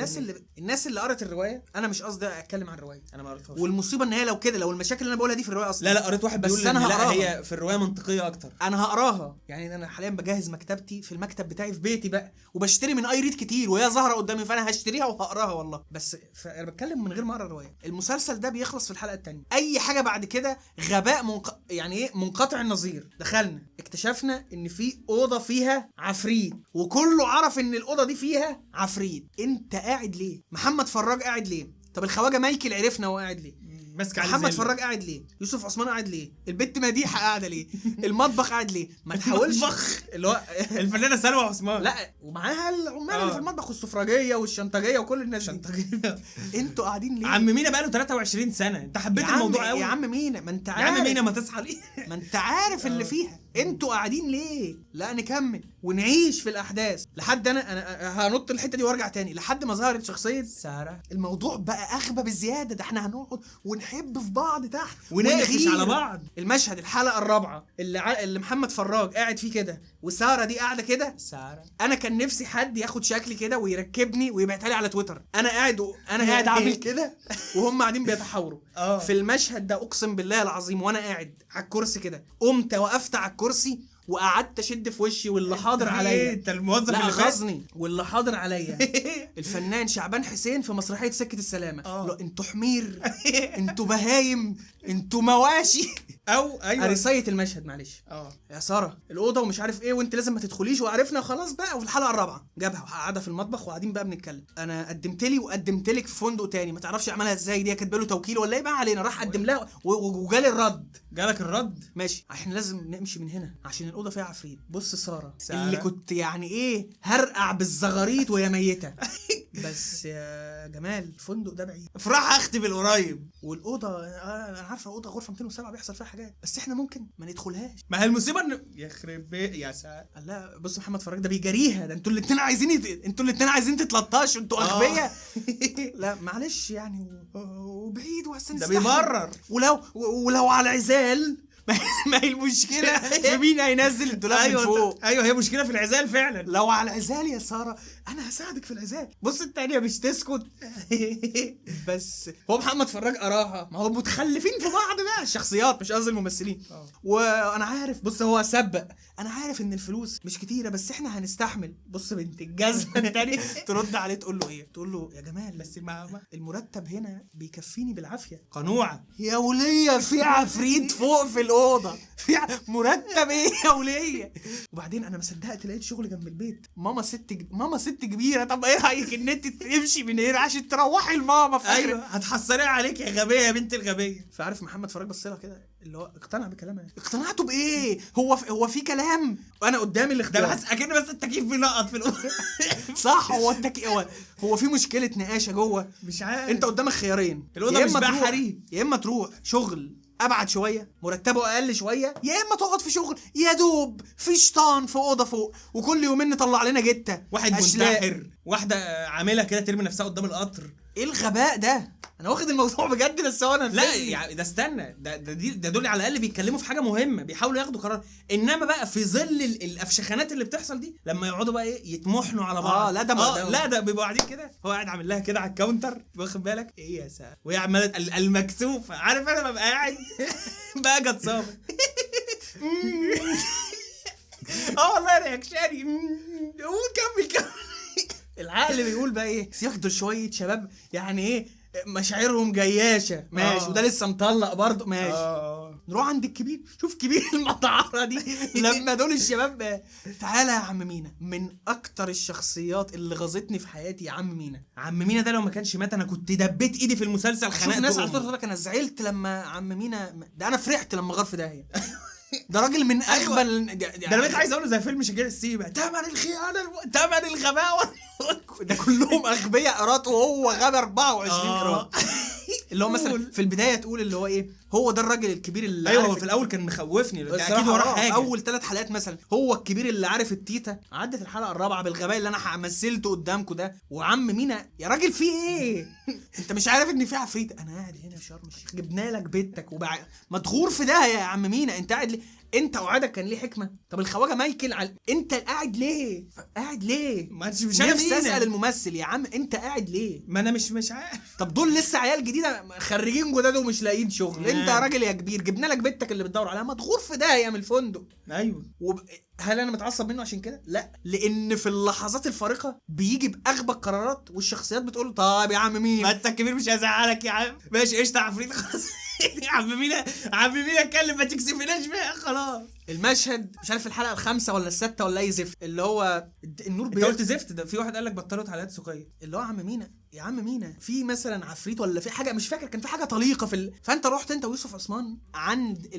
الناس اللي قرت الروايه. انا مش قصدي اتكلم عن الروايه، انا ما قريتهاش. والمصيبه ان هي لو كده، لو المشاكل اللي انا بقولها دي في الروايه اصلا. لا قريت واحد بيقول انا لا هي في الروايه منطقيه اكتر. انا هقراها يعني. انا حاليا بجهز مكتبتي في المكتب بتاعي في بيتي بقى، وبشتري من ايريد كتير وهي ظاهره قدامي، فانا هشتريها وهقراها والله. بس انا بتكلم من غير ما اقرا الروايه. المسلسل ده بيخلص في الحلقه الثانيه. اي حاجه بعد كده غباء يعني ايه منقطع النظير. دخلنا اكتشفنا ان في اوضه فيها عفريت وكله عرف ان الاوضه دي فيها عفريت. انت قاعد ليه؟ محمد فراج قاعد ليه؟ طب الخواجه مايكل عرفنا هو قاعد ليه؟ محمد فراج قاعد ليه؟ يوسف عثمان قاعد ليه؟ البت مديحه قاعده ليه؟ المطبخ قاعد ليه؟ ما تحاولش اللي هو الفنانه سلوى عثمان. لا ومعاها العمال اللي في المطبخ والسفرجيه والشنطجيه وكل الناس دي. انتوا قاعدين ليه؟ عم مينا بقاله 23 سنه. انت حبيت الموضوع قوي يا عم مينا. ما انت عارف يا عم مينا ما تصحى ليه؟ ما انت عارف اللي فيها. انتوا قاعدين ليه؟ لا نكمل. ونعيش في الاحداث لحد انا هنط الحته دي وارجع تاني لحد ما ظهرت شخصيه سارة الموضوع بقى اغبى بزياده. ده احنا هنقعد ونحب في بعض تحت ونقفش ونغير. على بعض. المشهد الحلقه الرابعه اللي محمد فراج قاعد فيه كده وساره دي قاعده كده، سارة انا كان نفسي حد ياخد شكلي كده ويركبني ويبعتها لي على تويتر. انا قاعد عامل كده وهم قاعدين بيتحاوروا. في المشهد ده اقسم بالله العظيم وانا قاعد على الكرسي كده قمت وقفت على الكرسي وقعدت اشد في وشي واللي حاضر عليا. انت الموظف لا اللي فات غزني واللي حاضر عليا الفنان شعبان حسين في مسرحيه سكه السلامه. لا انتوا حمير، انتوا بهايم، انتوا مواشي. ايوه اريسيه المشهد معلش. يا ساره الاوضه ومش عارف ايه وانت لازم ما تدخليش وعرفنا خلاص بقى. وفي الحلقه الرابعه جابها وقعدها في المطبخ وقاعدين بقى بنتكلم. انا قدمت لي وقدمت لك في فندق تاني ما تعرفش اعملها ازاي دي، كاتبه له توكيل ولا ايه بقى علينا. راح قدم لها وجالي الرد. جالك الرد؟ ماشي احنا لازم نمشي من هنا عشان الاوضه فيها عفريت. بص ساره سارة. اللي كنت يعني ايه هرقع بالزغاريت وهي ميته بس يا جمال الفندق ده بعيد، افرح اختي القريب. والاوضه انا عارفه الاوضه غرفه 207 بيحصل فيها حاجات بس احنا ممكن ما ندخلهاش. ما هي المصيبه ان يخرب بيت يا سارة. قال لا بص محمد فراج ده بيجاريها، ده انتوا الاثنين عايزين تتلطشوا انتوا اغبياء. لا معلش يعني وبعيد وحسن ده بيبرر. ولو على العزال ما هي المشكله في مين هينزل الدولاب من فوق. ايوه هي مشكله في العزال فعلا. لو على العزال يا ساره انا هساعدك في العزال. بص التانية مش تسكت بس هو محمد فراج قراها. ما هو متخلفين في بعض بقى الشخصيات مش قصدي الممثلين. وانا عارف بص هو سبق انا عارف ان الفلوس مش كتيره بس احنا هنستحمل. بص بنت الجزمه التانية ترد عليه تقول له ايه؟ تقول له يا جمال بس المرتب هنا بيكفيني بالعافيه. قنوعه يا وليه في عفريت فوق في الاوضه في مرتب ايه يا وليه؟ وبعدين انا ما صدقت لقيت شغل جنب البيت. ماما ست كبيره. طب ايه رايك ان انت تمشي من هنا عشان تروحي لماما في ايوه هتحصريها عليك يا غبيه يا بنت الغبيه. فعارف محمد فراج بص لها كده اللي هو اقتنع بكلامها. اقتنعتوا بايه؟ هو في كلام وانا قدامي الاختيار. ده انا حاسس اكن بس التكييف بينقط في الاوضه. صح هو في مشكله نقاشه جوه. مش عارف انت قدامك خيارين. الاوضه مش بقى حريم. يا اما تروح شغل ابعد شويه مرتبه اقل شويه، يا اما تقعد في شغل يا دوب في شيطان في اوضه فوق وكل يومين نطلع لنا جته واحد منتحر واحده عامله كده ترمي نفسها قدام القطر. ايه الغباء ده؟ انا واخد الموضوع بجد بس هو انا لا يعني ده استنى ده دول على الاقل بيتكلموا في حاجه مهمه بيحاولوا ياخدوا قرار. انما بقى في ظل الافشخانات اللي بتحصل دي لما يقعدوا بقى ايه يتمحنوا على بعض. لا ده بيبقوا قاعدين كده هو قاعد عامل لها كده على الكاونتر واخد بالك ايه يا ساره وهي عماله المكسوفه. عارف انا ببقى قاعد بقى جت صابر والله رياكشني كمل العقل بيقول بقى ايه ياخدوا شويه شباب يعني ايه مشاعرهم جياشه ماشي وده لسه مطلق برضه ماشي. نروح عند الكبير شوف كبير المطعره دي لما دول الشباب. تعالى يا عم مينا من اكتر الشخصيات اللي غاظتني في حياتي. يا عم مينا ده لو ما كانش مات انا كنت دبيت ايدي في المسلسل. خناقه الناس على طول انا زعلت لما عم مينا ده انا فرحت لما غار في داهيه. ده راجل من اغبى ده انا بقيت عايز اقوله زي فيلم شجاع السيبه تمن الخيانه تمن الغباوه ده كلهم اغبياء قرات وهو غبي 24 قرات. اللي هو مثلا في البدايه تقول اللي هو ايه هو ده الراجل الكبير اللي ايوه هو في الاول كان مخوفني اكيد وراه حاجه. اول 3 حلقات مثلا هو الكبير اللي عارف التيتا. عدت الحلقه الرابعه بالغباء اللي انا مثلته قدامكم ده. وعم مينا يا راجل في ايه انت مش عارف ان في عفريت؟ انا قاعد هنا في شرم الشيخ جبنا لك بيتك مدغور في ده يا عم مينا. انت قاعد ليه؟ انت وعدك كان ليه حكمه. طب الخواجه مايكل انت قاعد ليه ما انتش مش عارف تسال الممثل يا عم انت قاعد ليه. ما انا مش عارف. طب دول لسه عيال جديده خريجين جداد ومش لاقيين شغل. انت يا راجل يا كبير جبنا لك بنتك اللي بتدور عليها مدغور في ده يا من الفندق. ايوه هل انا متعصب منه عشان كده؟ لا لان في اللحظات الفارقه بيجي باغبى القرارات والشخصيات بتقول له طب يا عم مين ما انت الكبير مش هزعلك يا عم ماشي قشطه عفريت خلاص يا عم مينا اتكلم ما تكسفناش بيها خلاص. المشهد مش عارف الحلقه الخامسه ولا السادسه ولا اي زفت اللي هو النور انت قلت زفت. ده في واحد قال لك بطلوا تعليقات سوقيه اللي هو يا عم مينا في مثلا عفريت ولا في حاجه مش فاكر كان في حاجه طليقه فانت رحت انت ويوسف عثمان عند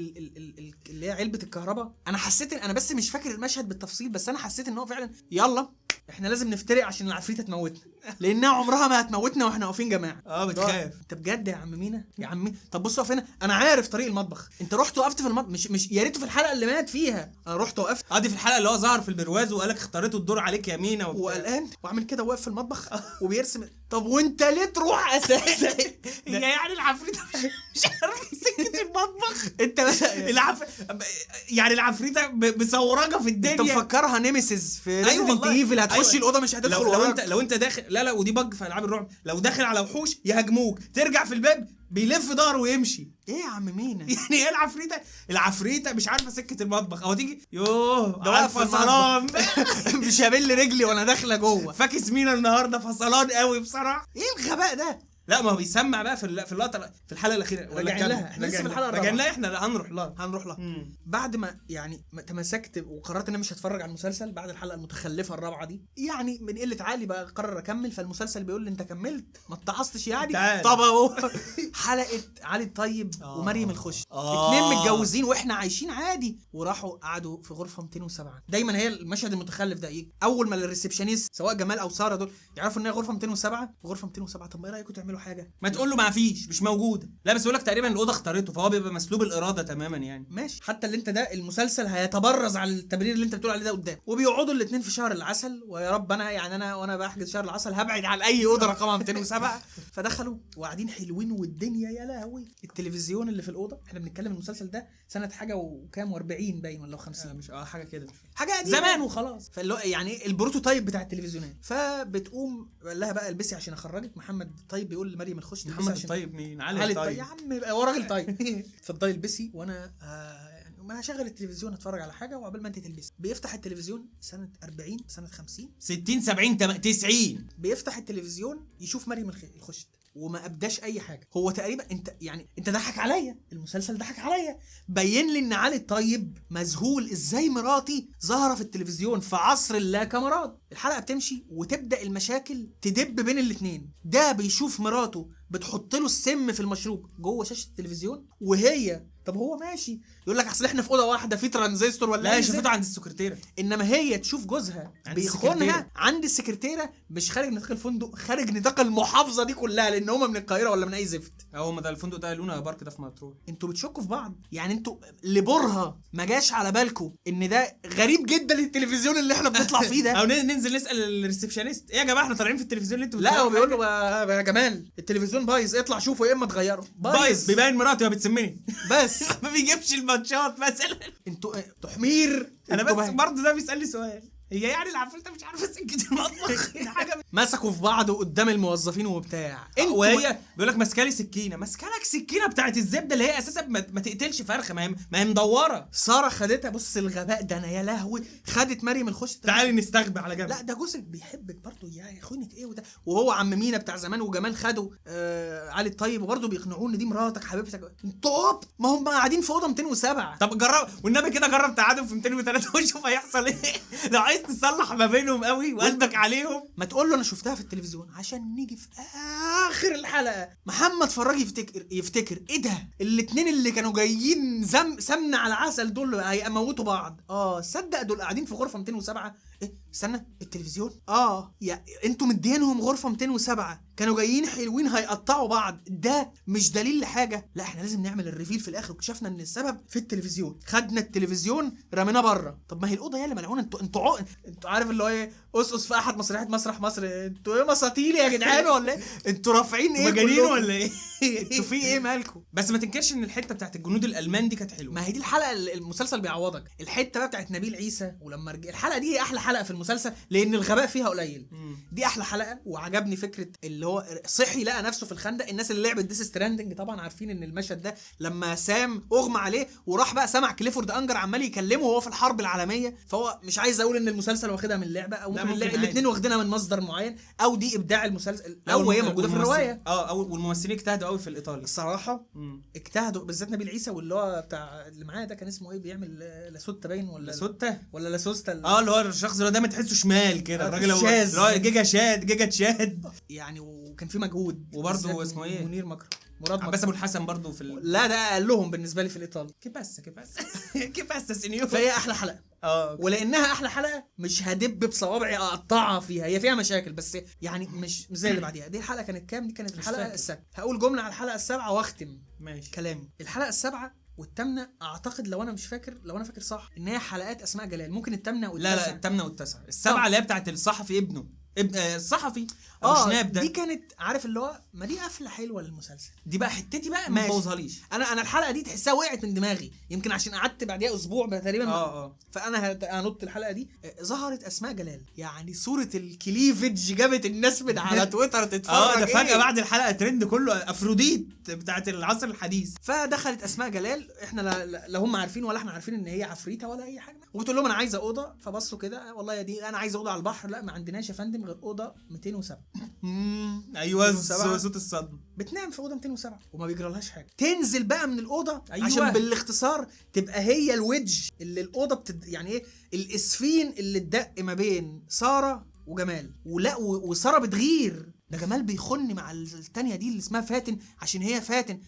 اللي هي علبه الكهرباء. انا حسيت انا بس مش فاكر المشهد بالتفصيل بس انا حسيت ان هو فعلا يلا احنا لازم نفترق عشان العفريته تموتنا، لانها عمرها ما هتموتنا واحنا واقفين جماعه. بتخاف انت بجد يا عم مينا يا عمي؟ طب بص اقف هنا، انا عارف طريق المطبخ. انت رحت وقفت في المطبخ؟ مش يا ريته في الحلقه اللي مات فيها. انا رحت وقفت دي في الحلقه اللي هو ظهر في البرواز وقالك اختارته الدور عليك يا مينا وقلقان وعامل كده واقف في المطبخ وبيرسم. طب وانت ليه تروح اساسا؟ هي يعني العفريته مش عارف سكه المطبخ. انت مثلا يعني العفريته مصورجه في الدنيا. انت مفكرها نيميسيس في أيوة ريزيدنت والله. ايفل، هتخش أيوة. الاوضه مش هتدخل لو انت داخل، لا ودي بج في العاب الرعب، لو داخل على وحوش يهاجموك ترجع في الباب بيلف ظهره ويمشي. ايه يا عم مينا؟ يعني ايه العفريته مش عارفه سكه المطبخ، او تيجي يوه ده واقف في فصلان مش هبل رجلي وانا داخله جوه. فاكس مينا النهارده فصلان قوي بصراحه. ايه الغباء ده؟ لا ما هو بيسمع بقى في اللقطه في الحلقه الاخيره. راجعين لها، احنا لسه في الحلقه الرابعه. راجعين لها، احنا هنروح لها. بعد ما يعني تمسكت وقررت ان انا مش هتفرج على المسلسل بعد الحلقه المتخلفه الرابعه دي، يعني من قله عقلي بقى قرر اكمل. فالمسلسل بيقول لي انت كملت ما اتعصتش يعني؟ طب اهو حلقه علي الطيب ومريم الخش، اتنين متجوزين واحنا عايشين عادي، وراحوا قعدوا في غرفه 207. دايما هي المشهد المتخلف ده ايه؟ اول ما الريسبشنيست سواء جمال او ساره دول يعرفوا ان هي غرفه 207 وغرفه 207، طب ما ايه رايكم تعملوا حاجه؟ ما تقول له ما فيش، مش موجوده. لا بس يقول لك تقريبا الاوضه اختارته، فهو بيبقى مسلوب الاراده تماما يعني. ماشي، حتى اللي انت ده المسلسل هيتبرز على التبرير اللي انت بتقول عليه ده قدام. وبيقعدوا الاثنين في شهر العسل، ويا رب انا يعني انا وانا بحجز شهر العسل هبعد عن اي اوضه رقمها 207. فدخلوا وقاعدين حلوين، والدنيا يا لهوي. التلفزيون اللي في الاوضه، احنا بنتكلم المسلسل ده سنه حاجه وكام و40 باين ولا 50 مش حاجه كده، حاجه قديمه زمان وخلاص. فاللي يعني البروتوتايب بتاع التلفزيونات. فبتقوم قال لها بقى البسي عشان اخرجك. محمد طيب بيقول لمريم الخش محمد طيب مين؟ علي الطيب يا عم، هو راجل طيب. اتفضلي البسي وانا يعني ما هشغل التلفزيون اتفرج على حاجه وقبل ما انت تلبسي. بيفتح التلفزيون سنه 40 سنه 50 60 70 90، بيفتح التلفزيون يشوف مريم الخشت وما ابداش اي حاجه. هو تقريبا انت ضحك عليا، المسلسل ضحك عليا، بين لي ان علي الطيب مذهول ازاي مراتي ظاهره في التلفزيون في عصر اللا كاميرات. الحلقه بتمشي وتبدا المشاكل تدب بين الاثنين. ده بيشوف مراته بتحط له السم في المشروب جوه شاشه التلفزيون، وهي طب هو ماشي يقول لك اصل احنا في اوضه واحده في ترانزستور ولا لا شافته عند السكرتيره. انما هي تشوف جوزها بيخونها عند السكرتيره، مش خارج نطاق الفندق، خارج نطاق المحافظه دي كلها، لان هم من القاهره ولا من اي زفت. هم ده الفندق ده لونا بارك ده في مطروح. انتوا بتشكوا في بعض يعني، انتوا لبرها ما جاش على بالكم ان ده غريب جدا التلفزيون اللي احنا بنطلع فيه ده. او ننزل نسال الريسبشنست ايه يا جماعه احنا طالعين في التلفزيون اللي انتوا لا هو بيقول له يا جمال التلفزيون بايظ، اطلع شوفه يا اما تغيره. بايظ بيبين مراتي وبتسمني بس ما بيجيبش الماتشات مثلا. انتوا تحمير. انا بس برضه ده بيسالني سؤال، هي يعني العفريته مش عارفه سكه المطبخ حاجه مسكوا في بعض قدام الموظفين وبتاع. وهي بيقول لك ماسكالي سكينه، ماسكالك سكينه بتاعت الزبده اللي هي اساسا ما تقتلش فرخه، ما هي مدوره. ساره خدتها، بص الغباء ده انا يا لهوي. خدت مريم الخش، تعالي نستغبى على جنب. لا ده جوزك بيحبك برضه يا اخوينك ايه وده. وهو عم مينا بتاع زمان وجمال خدوا علي الطيب وبرضه بيقنعوه ان دي مراتك حبيبتك. انتوا ما هم قاعدين في اوضه 207. طب جرب والنبي كده، جرب تعادل في 203 وشوف هيحصل ايه. لو عايز تصلح ما بينهم قوي وقلبك عليهم ما تقول له انا شفتها في التلفزيون، عشان نيجي في اخر الحلقه محمد فراج يفتكر ايه ده، الاتنين اللي كانوا جايين سمنه على عسل دول هيموتوا بعض. صدق دول قاعدين في غرفه 207. ايه استنى التلفزيون يا انتوا مدينهم غرفه 207 كانوا جايين حلوين هيقطعوا بعض. ده مش دليل لحاجه. لا احنا لازم نعمل الريفيل في الاخر، واكتشفنا ان السبب في التلفزيون. خدنا التلفزيون رميناه بره. طب ما هي الاوضه هي اللي ملعونه. انتوا عارف اللي هو ايه، اسقس في احد مسرحيات مسرح مصر، انتوا ايه مساطيل يا جدعان ولا ايه؟ انتوا رافعين ايه مجانين ولا ايه؟ انتوا في ايه مالكم؟ بس ما تنكرش ان الحته بتاعت الجنود الالمان دي كانت حلوه. ما هي دي الحلقه اللي المسلسل بيعوضك. الحته بقى بتاعت نبيل عيسى ولما الحلقه دي هي احلى حلقه في المسلسل لان الغباء فيها قليل. دي احلى حلقه. وعجبني فكره اللي هو صحي لقى نفسه في الخندق. الناس اللي لعبت ديس ستراندنج طبعا عارفين ان المشهد ده لما سام اغمى عليه وراح بقى سمع كليفورد انجر عمال يكلمه وهو في الحرب العالميه. فهو مش عايز اقول ان المسلسل واخدها من اللعبه او الاثنين واخدينها من مصدر معين او دي ابداع المسلسل او هي موجوده في الروايه. والممثلين اجتهدوا قوي في الايطالي الصراحه. اجتهدوا بالذات نبيل عيسى واللي هو بتاع اللي معاه ده كان اسمه ايه، بيعمل لاسوتا باين ولا لاسوتا ولا لاسوستا اللي هو الشخص اللي دايما تحسه شمال كده، الراجل اللي هو جيجا شاد يعني. وكان في مجهود. وبرده اسمه ايه، منير مكرم، مراد عباس ابو الحسن برضو لا ده اقل لهم بالنسبه لي في الايطالي. كيباسا سينيور. فهي احلى حلقه ولانها احلى حلقه مش هدب بصوابعي اقطعها فيها، هي فيها مشاكل بس يعني مش زي اللي بعديها. دي الحلقه كانت كام؟ دي كانت الحلقه السابعه. هقول جمله على الحلقه السابعه واختم ماشي كلامي. الحلقه السابعه والثامنه اعتقد لو انا فاكر صح ان هي حلقات اسماء جلال. ممكن الثامنه والتاسعه. لا الثامنه والتاسعه. السابعه اللي هي بتاعت الصحفي ابن الصحفي ابو شناب ده. دي كانت عارف اللي هو ما دي قفله حلوه للمسلسل. دي بقى حتتي بقى ما تبوظهاليش. انا الحلقه دي تحسها وقعت من دماغي يمكن عشان قعدت بعديها اسبوع تقريبا. فانا هنط الحلقه دي. ظهرت اسماء جلال، يعني صوره الكليفج جابت الناس من على تويتر تتفرج. ده فجاه بعد الحلقه ترند كله افروديت بتاعت العصر الحديث. فدخلت اسماء جلال، احنا لا هم عارفين ولا احنا عارفين ان هي عفريته ولا اي حاجه، وبتقول لهم انا عايزه اوضه. فبصوا كده والله يا دي انا عايزه اوضه على البحر. لا ما عندناش يا فندم غير اوضه 207. ايوه صوت الصدمه. بتنام في اوضه 207 وما بيجرالهاش حاجه. تنزل بقى من الاوضه. أيوة. عشان بالاختصار تبقى هي الويدج اللي الاوضه يعني ايه الاسفين اللي اتدق ما بين ساره وجمال. ولا وساره بتغير، ده جمال بيخن مع التانية دي اللي اسمها فاتن عشان هي فاتن.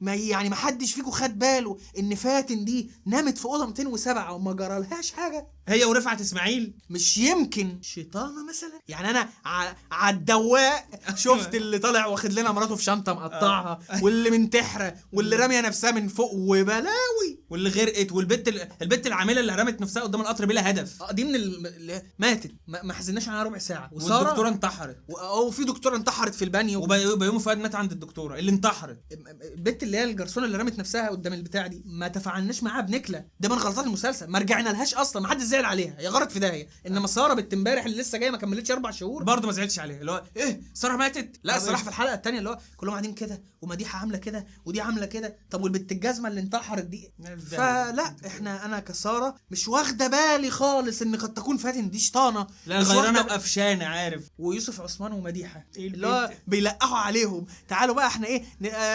ما يعني ما حدش فيكم خد باله ان فاتن دي نامت في اوضه 207 وما جرالهاش حاجه. هي ورفعت اسماعيل مش يمكن شيطانه مثلا؟ يعني انا على الدواق شفت اللي طالع واخد لنا مراته في شنطه مقطعها، واللي منتحره، واللي راميه نفسها من فوق وبلاوي، واللي غرقت، والبت العامله اللي رمت نفسها قدام القطر بلا هدف. دي من اللي ماتت ما حزناش عنها ربع ساعه. والدكتوره انتحرت. وفي دكتوره انتحرت في البانيو. وبيومي فؤاد مات عند الدكتوره اللي انتحرت. البت اللي هي الجرسونه اللي رمت نفسها قدام البتاع دي ما تفاعلناش معاها بنكله. ده من غلطات المسلسل، ما رجعنا لهاش اصلا، ما حدش زعل عليها، هي غلط في داهيه. انما ساره بنت امبارح اللي لسه جايه ما كملتش 4 شهور برضه ما زعلتش عليها. اللي هو ايه ساره ماتت؟ لا الصراحه في الحلقه الثانيه اللي هو كلهم قاعدين كده ومديحه عامله كده ودي عامله كده. طب والبت الجزمه اللي انتحرت دي؟ فلا انا كساره مش واخده بالي خالص ان قد تكون فاتن دي شيطانه. لا غيرانه وقفشانه عارف. ويوسف عثمان ومديحه اللي هو بيلقحوا عليهم. تعالوا بقى احنا ايه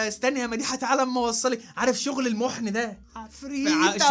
استني يا مديحه تعالى اما اوصلك. عارف شغل المحن ده؟ عفريت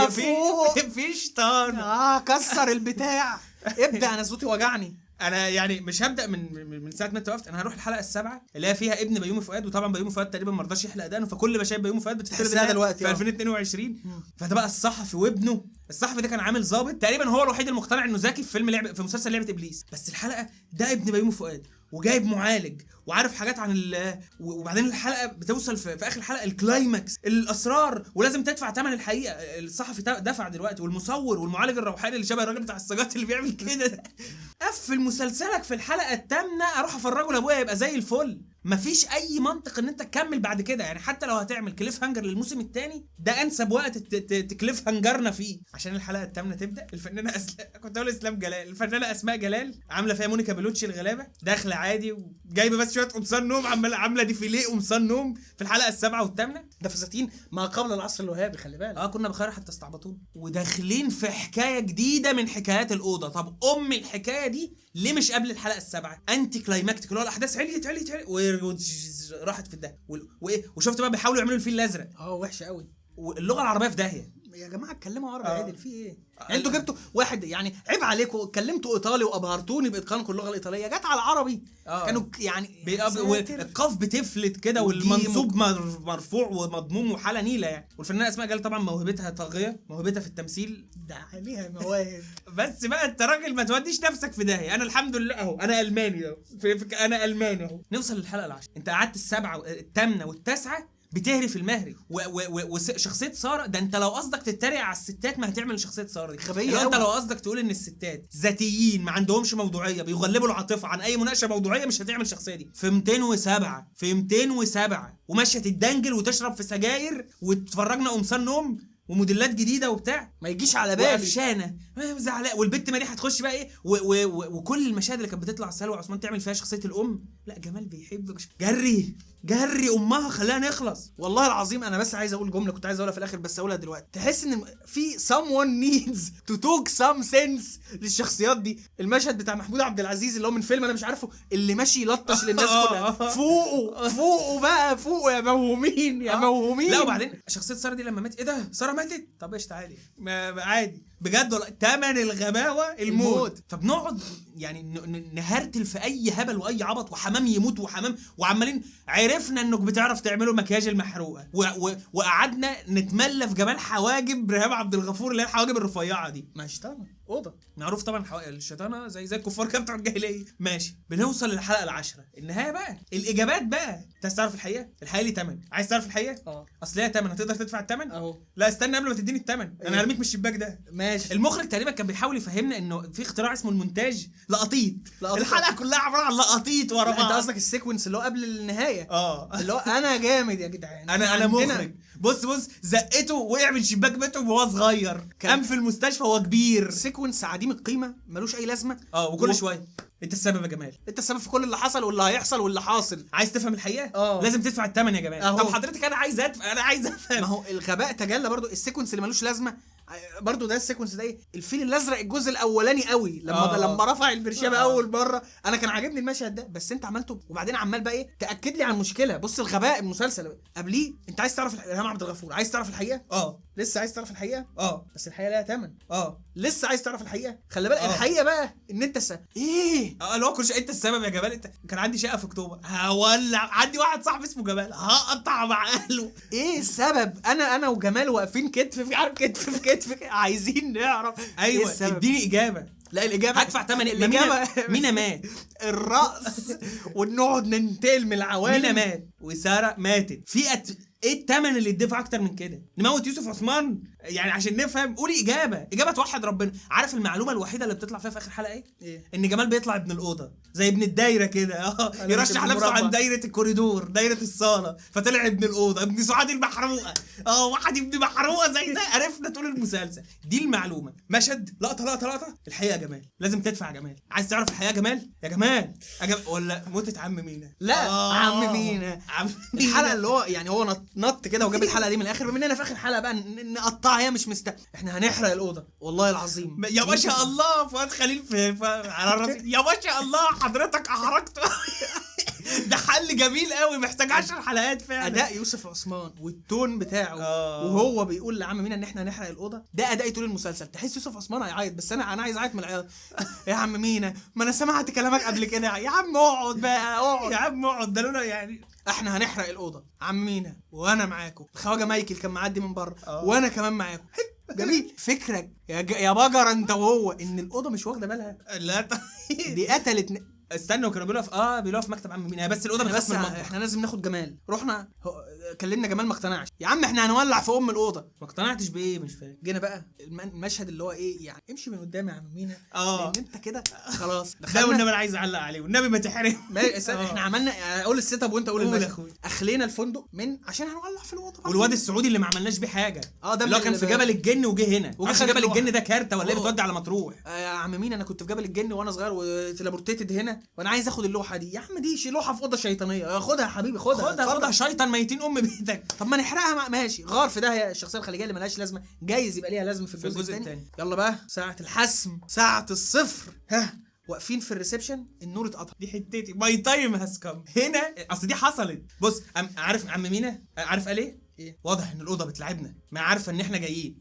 في شيطان. كسر البتاع. ابدا انا صوتي وجعني. انا يعني مش هبدا من ساعه ما انت وقفت. انا هروح الحلقه السابعه اللي هي فيها ابن بيومي فؤاد. وطبعا بيومي فؤاد تقريبا ما رضاش يحلق دقنه، فكل مشاهد بيومي فؤاد بتتفرد دلوقتي في 2022. فده بقى الصحفي وابنه. الصحفي ده كان عامل ضابط تقريبا، هو الوحيد المقتنع انه ذكي في مسلسل لعبه ابليس. بس الحلقه ده ابن بيومي فؤاد وجايب معالج وعارف حاجات عن وبعدين الحلقه بتوصل في اخر الحلقه الكلايماكس الاسرار، ولازم تدفع ثمن الحقيقه. الصحفي دفع دلوقتي، والمصور والمعالج الروحاني اللي شبه الراجل بتاع السجات اللي بيعمل كده. قفل مسلسلك في الحلقه الثامنه اروح افرجه لابويا يبقى زي الفل. مفيش اي منطق ان انت تكمل بعد كده. يعني حتى لو هتعمل كليف هانجر للموسم الثاني ده انسب وقت تكليف هانجرنا فيه عشان الحلقه الثامنه تبدا. الفنانه كنت اقول اسلام جلال، الفنانه اسماء جلال عامله فيها مونيكا بلوتشي الغلابه، داخله عادي وجايبه بس شويه قمصان نوم، عامله ديفيليه قمصان نوم في الحلقه السابعه والثامنه. ده فساتين ما قبل العصر الوهابي خلي بالك. كنا بخير حتى استعبطونا. وداخلين في حكايه جديده من حكايات الاوضه. طب الحكايه دي ليه مش قبل الحلقه السابعه؟ انتي كلايماكتيك اللي هو الاحداث عليت راحت في الداهيه. وشفت بقى بيحاولوا يعملوا الفيل الازرق. وحشه قوي. واللغه العربيه في داهيه. يا جماعه اتكلموا عربي عادل في ايه؟ انتوا جبتوا واحد يعني عيب عليكم اتكلمتوا ايطالي وابهرتوني باتقانكم اللغه الايطاليه، جت على العربي. كانوا يعني القاف بتفلت كده والمنصوب مرفوع ومضموم وحاله نيله يعني. والفنانه اسماء جلال طبعا موهبتها طاغيه، موهبتها في التمثيل ده عليها مواهب. بس بقى انت راجل ما توديش نفسك في داهيه. انا الحمد لله اهو انا الماني اهو انا الماني اهو. نوصل للحلقه العاشره، انت قعدت السابعه والثامنه والتاسعه بتهري في المهري وشخصيه ساره. ده انت لو قصدك تتريق على الستات ما هتعمل شخصيه ساره دي غبيه. انت لو قصدك تقول ان الستات ذاتيين ما عندهمش موضوعيه بيغلبوا العاطفه عن اي مناقشه موضوعيه مش هتعمل الشخصيه دي. في 207 وماشيه تتدنجل وتشرب في سجاير وتفرجنا قمصان نوم وموديلات جديده وبتاع. ما يجيش على بالي. وقفشانه زعلاء. والبت مديحه هتخش بقى ايه وكل المشاهد اللي كانت بتطلع سلوى عثمان تعمل فيها شخصيه الام. لا جمال بيحب جري امها خليها نخلص. والله العظيم انا بس عايز اقول جمله كنت عايز اقولها في الاخر بس اقولها دلوقتي. تحس ان في someone needs to talk some sense للشخصيات دي. المشهد بتاع محمود عبد العزيز اللي هو من فيلم انا مش عارفه اللي ماشي يلطش للناس كلها. فوقوا بقى فوقوا يا موهومين يا موهومين. لا وبعدين شخصيه ساره دي لما ماتت ايه ده ساره ماتت؟ طب ايش تعالي عادي بجد والله تمن الغباوه الموت. فبنقعد يعني نهرتل في اي هبل واي عبط وحماس وحمام يموت وعمالين عرفنا انك بتعرف تعملوا مكياج المحروقه وقعدنا نتملى في جمال حواجب ريهام عبد الغفور اللي هي الحواجب الرفيعه دي. ماشي طبعا اوضه معروف طبعا الشيطانه زي الكفار كده بتوع الجاهليه. ماشي بنوصل للحلقه العاشره، النهايه بقى، الاجابات بقى. انت عايز تعرف الحقيقه ليه تمن؟ عايز تعرف الحقيقه؟ اصل هي تمن، هتقدر تدفع التمن اهو. لا استنى قبل ما تديني التمن انا هرميك من الشباك ده. ماشي. المخرج تقريبا كان بيحاول يفهمنا انه في اختراع اسمه المونتاج، لقطيط. الحلقه كلها عباره عن لقطيط ورا بعض. انت قصدك السيكونس اللي هو قبل النهايه اللي هو انا جامد يا جدعان، انا مخرج. بص زقته وقع من شباك بيته وهو صغير، قام في المستشفى وهو كبير. سيكونس عديم القيمه ملوش اي لازمه. وكل شويه انت السبب يا جمال، انت السبب في كل اللي حصل واللي هيحصل واللي حاصل. عايز تفهم الحقيقه؟ لازم تدفع الثمن يا جمال. طب حضرتك انا عايز افهم. ما هو الغباء تجلى برضو. السيكونس اللي ملوش لازمه برضو ده السيكونس ده ايه؟ الفيل الازرق الجزء الاولاني قوي لما رفع البرشامه اول مره، انا كان عاجبني المشهد ده، بس انت عملته وبعدين عمال بقى ايه تاكد لي على المشكله. بص الغباء المسلسل قبليه. انت عايز تعرف ريهام عبد الغفور، عايز تعرف الحقيقه؟ لسه عايز تعرف الحقيقه؟ بس الحقيقه لها ثمن. لسه عايز تعرف الحقيقه؟ خلي بالك الحقيقه بقى ان انت ايه اللي هو انت السبب يا جمال. انت كان عندي شقه في اكتوبر هولع، عندي واحد صاحبي اسمه جمال هقطع مع اهله. ايه السبب؟ انا وجمال واقفين كتف في كتف عايزين نعرف. ايوه اديني اجابه. لا الاجابه هدفع ثمن الاجابه. مين مات؟ الرأس ونقعد ننتقل من العوالم. مين مات؟ وساره ماتت. ايه الثمن اللي يدفع اكتر من كده؟ نموت يوسف عثمان يعني عشان نفهم؟ قولي اجابه توحد ربنا. عارف المعلومه الوحيده اللي بتطلع فيها في اخر حلقه ايه؟ ان جمال بيطلع ابن الاوضه زي ابن الدايره كده. يرشح نفسه عن دايره الكوريدور، دايره الصاله، فطلع ابن الاوضه، ابن سعاد المحروقه. واحد ابن محروقه زي ده. عرفنا طول المسلسل. دي المعلومه. مشهد لقطه الحقيقه يا جمال. لازم تدفع يا جمال. عايز تعرف الحقيقه يا جمال ولا موتة عم مينا؟ لا عم مينا. الحلقه اللي هو يعني هو نط كده وجاب الحلقه دي من الاخر. بما اننا في اخر حلقه بقى نقطعها، هي مش احنا هنحرق الاوضه والله العظيم. يا ما شاء الله فؤاد خليل على الرصيف. يا ما شاء الله حضرتك احرجته. ده حل جميل قوي، محتاج 10 حلقات فعلا. اداء يوسف عثمان والتون بتاعه وهو بيقول لعم مينا ان احنا هنحرق الاوضه، ده اداء طول المسلسل. تحس يوسف عثمان هيعيط، بس انا عايز اعيط من العياط. يا عم مينا ما انا سمعت كلامك قبل كده. يا عم اقعد بقى اقعد. يا عم اقعد. ده لولا يعني احنا هنحرق الاوضه عم مينا وانا معاكم. الخواجه مايكل كان معدي من بره وانا كمان معاكم. جميل. فكرك يا بجر انت وهو ان الاوضه مش واخده بالها. لا دي قتلت. استنوا كانوا بيقولوا في مكتب عم مينا، بس الاوضه بس احنا لازم ناخد جمال. رحنا كلمنا جمال ما اقتنعش. يا عم احنا هنولع في الاوضه. ما اقتنعتش بايه؟ مش فاهم. جينا بقى المشهد اللي هو ايه يعني امشي من قدامي يا عم مينا لان انت كده خلاص. ده والنبي انا عايز اعلق عليه والنبي ما تحرم. احنا عملنا اقول السيت اب وانت قول المشهد. اخلينا الفندق عشان هنولع في الاوضه. والواد السعودي اللي ما عملناش بيه حاجه ده اللي هو كان في جبل الجن وجه هنا. وجه جبل الجن ده كارته ولا ايه بتودي على مطروح؟ يا عم مينا انا كنت في جبل الجن وانا صغير وتلابورتيتد هنا وانا عايز اخد اللوحه دي. يا عم دي لوحه في اوضه شيطانيه. خدها يا حبيبي خدها شيطان ميتين بيتك. طب ما نحرقها ماشي. غار في ده هي الشخصيه الخليجيه اللي ملهاش لازمه، جايز يبقى ليها لازمه في الجزء الثاني. يلا بقى ساعه الحسم، ساعه الصفر. واقفين في الريسبشن النور اتقطع. دي حتتي ماي تايم هاز كم هنا. اصل دي حصلت. بص عارف عم مينا عارف قال ايه؟ واضح ان الاوضه بتلعبنا، ما عارفه ان احنا جايين.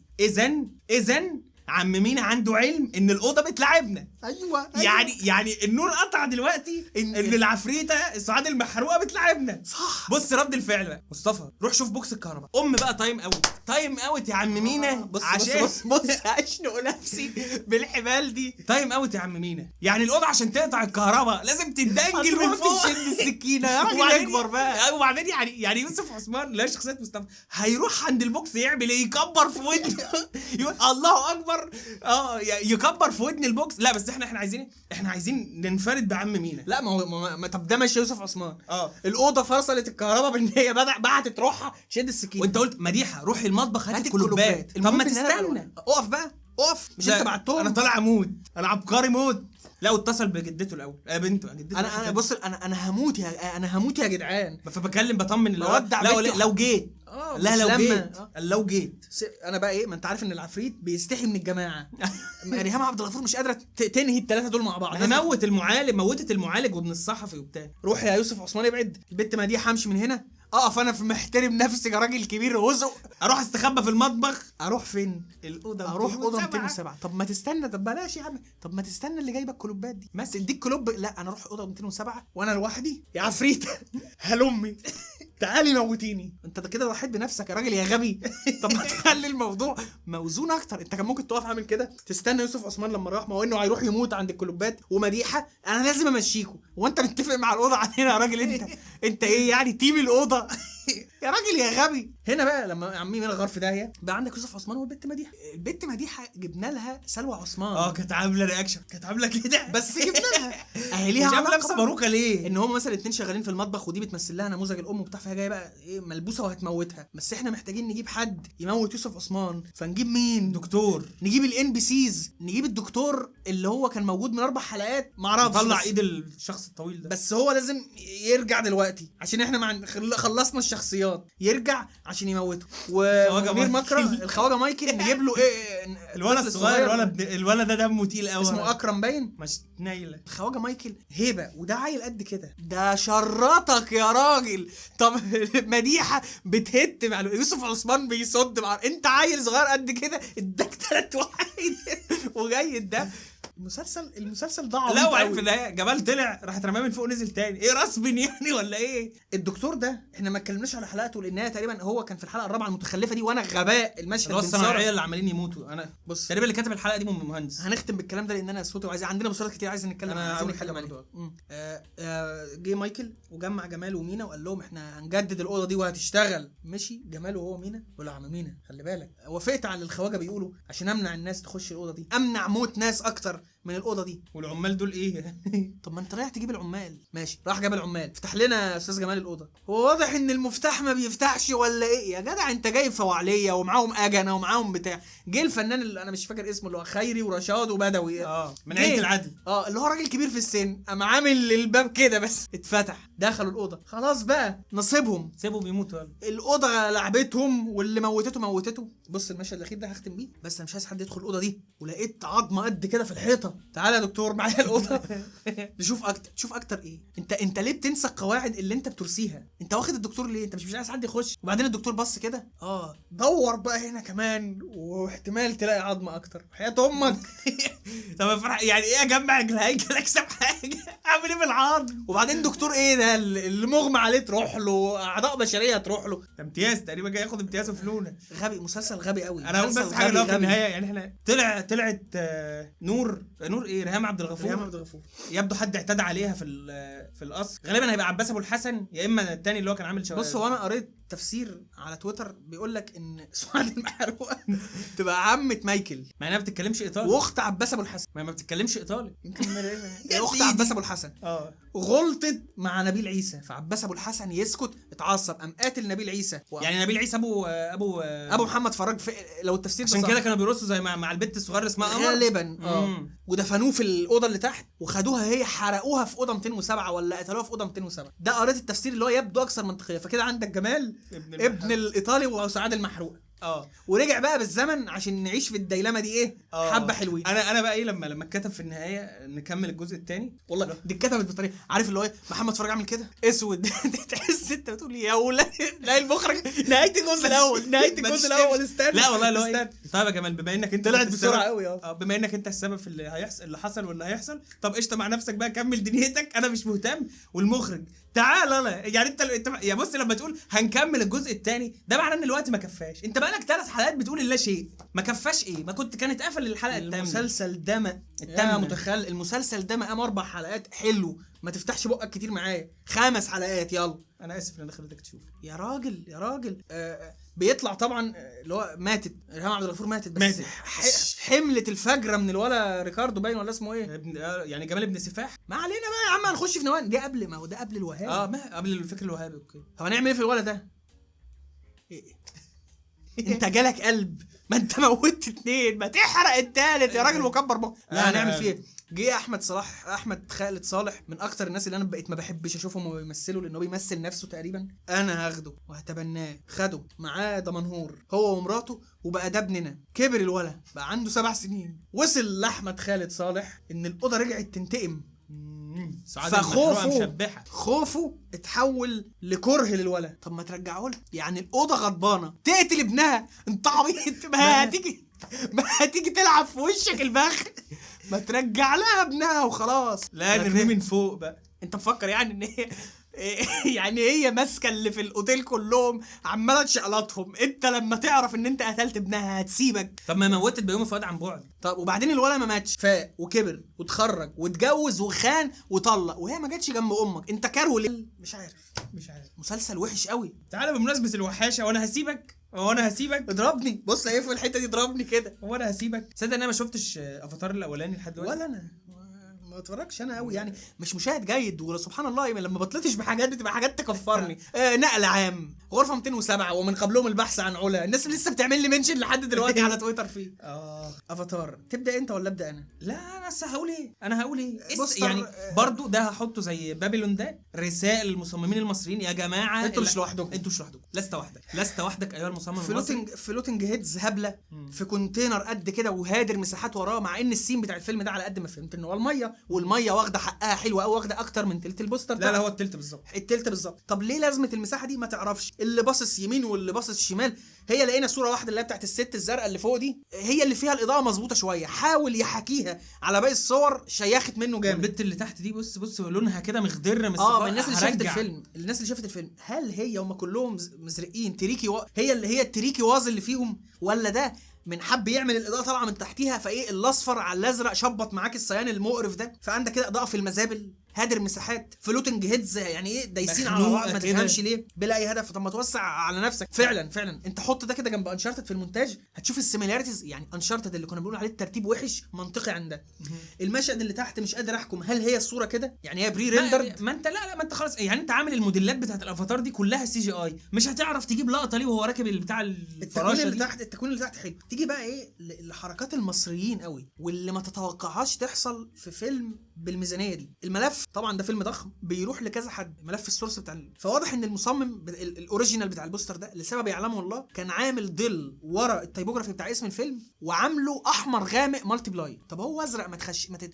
اذا عم مينا عنده علم ان الاوضه بتلعبنا. ايوه يعني النور قطع دلوقتي ان العفريته سعاد المحروقه بتلعبنا. صح. بص رد الفعل بقى. مصطفى روح شوف بوكس الكهرباء. بقى تايم اوت يا عم مينا. بص اشنق نفسي بالحبال دي. تايم اوت يا عم مينا. يعني الاوضه عشان تقطع الكهرباء لازم تدنجل من فوق. تشد السكينه يا راجل اكبر بقى. وبعدين يعني يوسف عثمان لا شخصيه مصطفى هيروح عند البوكس يعمل ايه؟ يكبر في ودنه. يقول الله اكبر. يكبر في ودن البوكس. لا بس احنا عايزين ننفرد بعم مينا. لا ما هو طب ده مش يوسف عثمان. الاوضه فصلت الكهرباء بان هي بعتت روحها شد السكينه. وانت قلت مديحه روحي المطبخ هات الكلوبات. طب ما تستنى. اقف بقى اقف. مش انت بعتهم؟ انا طالع اموت. انا عبقري موت. لا واتصل بجدته الاول. بنته جدته. انا بص انا هموت يا جدعان. فبكلم بطمن لو جيت. لو جيت انا بقى ايه؟ ما انت عارف ان العفريت بيستحي من الجماعه. ريهام عبد الغفور مش قادره تنهي الثلاثه دول مع بعض. موتت المعالج وابن الصحفي وبتاع. روح يا يوسف عثمان ابعد. البت مديحه همشي من هنا اقف انا في محترم نفسي كراجل كبير وزق، اروح استخبى في المطبخ. اروح فين؟ الاوضه اروح اوضه 207. طب ما تستنى، طب بلاش يا عم، طب ما تستنى اللي جايبك كلوبات دي بس اديك كلوب. لا انا اروح اوضه 207 وانا لوحدي. يا عفريته هلمي تعالي موتيني. انت ده كده ضحيت بنفسك يا راجل يا غبي. طب ما تخلي الموضوع موزون اكتر. انت كان ممكن تقف عامل كده تستنى يوسف عثمان لما راح، ما هو انه هيروح يموت عند الكلوبات ومديحه. انا لازم امشيكوا. وانت متفق مع الاوضه علينا يا راجل؟ انت ايه يعني تيم الاوضه؟ يا راجل يا غبي. هنا بقى لما عمي من الغرف داهيه بقى عندك يوسف عثمان والبت مديحه. البت مديحه جبنا لها سلوى عثمان. كانت عامله رياكشن، كانت عامله كده بس جبنا لها اهي ليها عامله علاقه لابسه باروكه ليه؟ ان هم مثلا اتنين شغالين في المطبخ ودي بتمثل لها نموذج الام وبتاع، فهي جايه بقى ايه ملبوسه وهتموتها. بس احنا محتاجين نجيب حد يموت يوسف عثمان، فنجيب مين؟ دكتور. نجيب الان بي سيز، نجيب الدكتور اللي هو كان موجود من 4 حلقات ما اعرفش، طلع ايد الشخص الطويل ده. بس هو لازم يرجع دلوقتي عشان احنا خلصنا الشخصيات. يرجع عشان يموته. ومنير مكرم الخواجه مايكل نجيب له ايه الولد الصغير. الولد ده دمه تقيل قوي، اسمه اكرم باين، مش نايله. الخواجه مايكل هيبه، وده عيل قد كده، ده شرطك يا راجل. طب مديحه بتهت مع يوسف عثمان بيصد مع انت عيل صغير قد كده اداك 3 وحيد وجاي ده. المسلسل ده عبيط. لا وعارف في النهايه جمال طلع راحت رماه من فوق نزل تاني. ايه رسبن يعني ولا ايه؟ الدكتور ده احنا ما اتكلمناش على حلقاته لانها تقريبا هو كان في الحلقه الرابعه المتخلفه دي، وانا غباء المشهد الصناعيه اللي عاملين يموتوا. انا بص تقريبا اللي كاتب الحلقه دي مهندس. هنختم بالكلام ده لان انا صوتي وعايز عندنا مسلسلات كتير عايز نتكلم عليه. جه مايكل وجمع جمال ومينا وقال لهم احنا هنجدد الاوضه دي وهتشتغل. مشي جمال وهو مينا ولا عم مينا خلي بالك وافقت على الخواجه بيقولوا عشان امنع الناس تخش الاوضه دي، امنع موت ناس اكتر من الاوضه دي. والعمال دول ايه؟ طب ما انت رايح تجيب العمال. ماشي راح جاب العمال. افتح لنا يا استاذ جمال الاوضه. هو واضح ان المفتاح ما بيفتحش ولا ايه يا جدع؟ انت جايب فوعليه ومعاهم اجنه ومعاهم بتاع. جه الفنان اللي انا مش فاكر اسمه اللي هو خيري ورشاد وبدوي من عيله العدل اللي هو راجل كبير في السن، قام عامل الباب كده بس اتفتح دخلوا الاوضه. خلاص بقى نصيبهم سيبهم يموتوا. الاوضه لعبتهم واللي موتته. بص المشهد الاخير ده هختم بيه، بس انا مش عايز حد يدخل الاوضه دي. ولقيت عظمه قد كده في الحيطه. تعالى يا دكتور معايا الاوضه نشوف اكتر. تشوف اكتر ايه؟ انت ليه بتنسى القواعد اللي انت بترسيها؟ انت واخد الدكتور ليه؟ انت مش عايز حد يخش. وبعدين الدكتور بص كده دور بقى هنا كمان واحتمال تلاقي عظمه اكتر. حياه امك. طب افرح يعني ايه؟ اجمع الهيكل اكسب حاجه اعمل ايه بالعظم؟ وبعدين دكتور ايه ده اللي مغمى عليه تروح له، اعضاء بشريه تروح له. امتياز تقريبا جاي ياخد امتياز وفلوسه. غبي. مسلسل غبي قوي. انا اقول بس حاجه في النهايه يعني احنا طلعت نور ايه ريهام عبد الغفور. يبدو حد اعتدى عليها في القصر. غالبا هيبقى عباس ابو الحسن يا اما التاني اللي هو كان عامل بص هو انا قريت تفسير على تويتر بيقول لك ان سعاد المحروقه تبقى عمه مايكل مع انها ما بتتكلمش ايطالي، واخت عباس ابو الحسن. ما بتتكلمش ايطالي. هي اخت عباس ابو الحسن. غلطت مع نبيل عيسى، فعباس ابو الحسن يسكت اتعصب قام قاتل نبيل عيسى. يعني نبيل عيسى ابو محمد فراج لو التفسير عشان كده كانوا بيرقصوا زي مع البت الصغيره اسمها قمر غالبا. ودفنوه في الاوضه اللي تحت وخدوها هي حرقوها في اوضه 207 ولا قتلوها في اوضه 207. ده قريت التفسير اللي هو يبدو اكثر منطقيه. فكده عندك جمال ابن الايطالي وسعاد المحروق. ورجع بقى بالزمن عشان نعيش في الديلمه دي ايه حبه حلوين. انا بقى ايه لما اتكتب في النهايه نكمل الجزء الثاني. والله دي اتكتبت بطريقه عارف اللي هو ايه محمد فراج عامل كده اسود. تحس انت بتقول يا ولاد لا المخرج نهايه الجزء الاول استنى. لا والله اللي هو طيب يا جمال بما انك انت طلعت بسرعه قوي بما انك انت السبب في اللي هيحصل اللي حصل واللي هيحصل، طب قشطه مع نفسك بقى كمل دنيتك انا مش مهتم. والمخرج تعال انا يعني انت يا بص لما تقول هنكمل الجزء الثاني ده معناه ان الوقت ما كفاش. انت بقالك 3 حلقات بتقول لا شيء ما كفاش. ايه ما كانت قفل الحلقه الثامنه. المسلسل ده متخيل المسلسل ده مقام 4 حلقات حلو. ما تفتحش بقك كتير معايا. 5 حلقات يلا. انا اسف ان انا خليتك تشوف. يا راجل بيطلع طبعا اللي هو ماتت ريهام عبد الغفور ماتت بس حملت الفجره من الولا ريكاردو باين ولا اسمه ايه يعني جمال ابن سفاح. ما علينا بقى يا عم هنخش في نوان دي قبل ما هو ده قبل الوهابي. ما قبل الفكر الوهابي. اوكي هو هنعمل ايه في الولا ده؟ انت جالك قلب ما انت موتت 2 ما تحرق الثالث يا راجل مكبر بقى. لا هنعمل فيه ايه؟ جه احمد خالد صالح من اكتر الناس اللي انا بقيت ما بحبش اشوفهم وهو بيمثلوا لانه بيمثل نفسه تقريبا. انا هاخده وهتبناه. خده معاه دمنهور هو ومراته وبقى ده ابننا. كبر الولا بقى عنده 7 سنين. وصل لاحمد خالد صالح ان الاوضه رجعت تنتقم سعاد المحروقه فخوفه مشبحه. خوفه اتحول لكره للولد. طب ما ترجعه لها، يعني الاوضه غضبانه تقتل ابنها، انت عبيط، ما هتيجي تلعب في وشك البخ، ما ترجع لها ابنها وخلاص. لا نرميه من فوق بقى. انت مفكر يعني ان هي يعني هي ماسكه اللي في الاوتيل كلهم عماله تشقلطهم، انت لما تعرف ان انت قتلت ابنها هتسيبك؟ طب ما موتت بيومي فؤاد عن بعد. طب وبعدين الولد ما ماتش، فاق وكبر واتخرج واتجوز وخان وطلق، وهي ما جاتش جنب امك، انت كارهه ليه؟ مش عارف. مسلسل وحش قوي. تعالى بمناسبه الوحاشه، وانا هسيبك اضربني، بص ايه في الحته دي، اضربني كده. هو انا هسيبك؟ تصدق ان انا ما شفتش افاتار الاولاني لحد دلوقتي؟ ولا انا ما اتفرجش انا قوي يعني، مش مشاهد جيد، وسبحان الله لما بطلتش بحاجات بتبقى حاجات تكفرني. نقل عام، غرفه 207 ومن قبلهم البحث عن علا، الناس اللي لسه بتعمل لي منشن لحد دلوقتي على تويتر فيه. افاتار، تبدا انت ولا ابدا انا؟ لا انا لسه هقول ايه بص يعني برضو ده هحطه زي بابلون ده رسائل للمصممين المصريين، يا جماعه انتوا مش لوحدكم، لست وحدك ايها المصمم المصري. فلوتنج هيدز هبله في كونتينر قد كده وهادر مساحات وراه، مع ان السين بتاع الفيلم ده على قد ما فهمت ان هو الميه، والميه واخده حقها حلوه قوي، واخده اكتر من تلت البوستر. لا هو التلت بالظبط. طب ليه لازمه المساحه دي؟ ما تعرفش اللي باصص يمين واللي باصص شمال. هي لقينا صوره واحده اللي هي بتاعت الست الزرقاء اللي فوق دي، هي اللي فيها الاضاءه مظبوطه شويه، حاول يحاكيها على باقي الصور شيخت منه جامد. والبت اللي تحت دي بص لونها كده مخضر من من الناس اللي شافت الفيلم، هل هي هم كلهم مزرقين تريكي هي اللي هي التريكي واز اللي فيهم، ولا ده من حب يعمل الاضاءه طالعه من تحتيها، فايه الاصفر على الازرق شبط معاك الصيان المقرف ده، فعندك كده اضاءه في المزابل، هادر مساحات، فلوتنج هيدز، يعني ايه دايسين على بعض ما تفهمش ليه بلا اي هدف. طب ما توسع على نفسك. فعلا انت حط ده كده جنب انشارتد في المونتاج هتشوف السيميلاريتيز. يعني انشارتد اللي كنا بنقول عليه الترتيب وحش منطقي عن ده. المشهد اللي تحت مش قادر احكم هل هي الصوره كده، يعني هي بري ريندرد. ما انت لا ما انت خلاص، يعني انت عامل الموديلات بتاعت الافاتار دي كلها سي جي اي، مش هتعرف تجيب لقطه ليه وهو راكب بتاع الفراشه اللي تحت. التكوين اللي تحت حلو. تيجي بقى ايه الحركات المصريين قوي واللي ما تتوقعهاش تحصل في فيلم بالميزانيه دي. الملف طبعا ده فيلم ضخم بيروح لكذا حد، ملف السورس بتاع فواضح ان المصمم الاوريجينال بتاع البوستر ده لسبب يعلمه الله كان عامل ظل ورا التايبوجرافي بتاع اسم الفيلم وعامله احمر غامق مالتي بلاي. طب هو ازرق،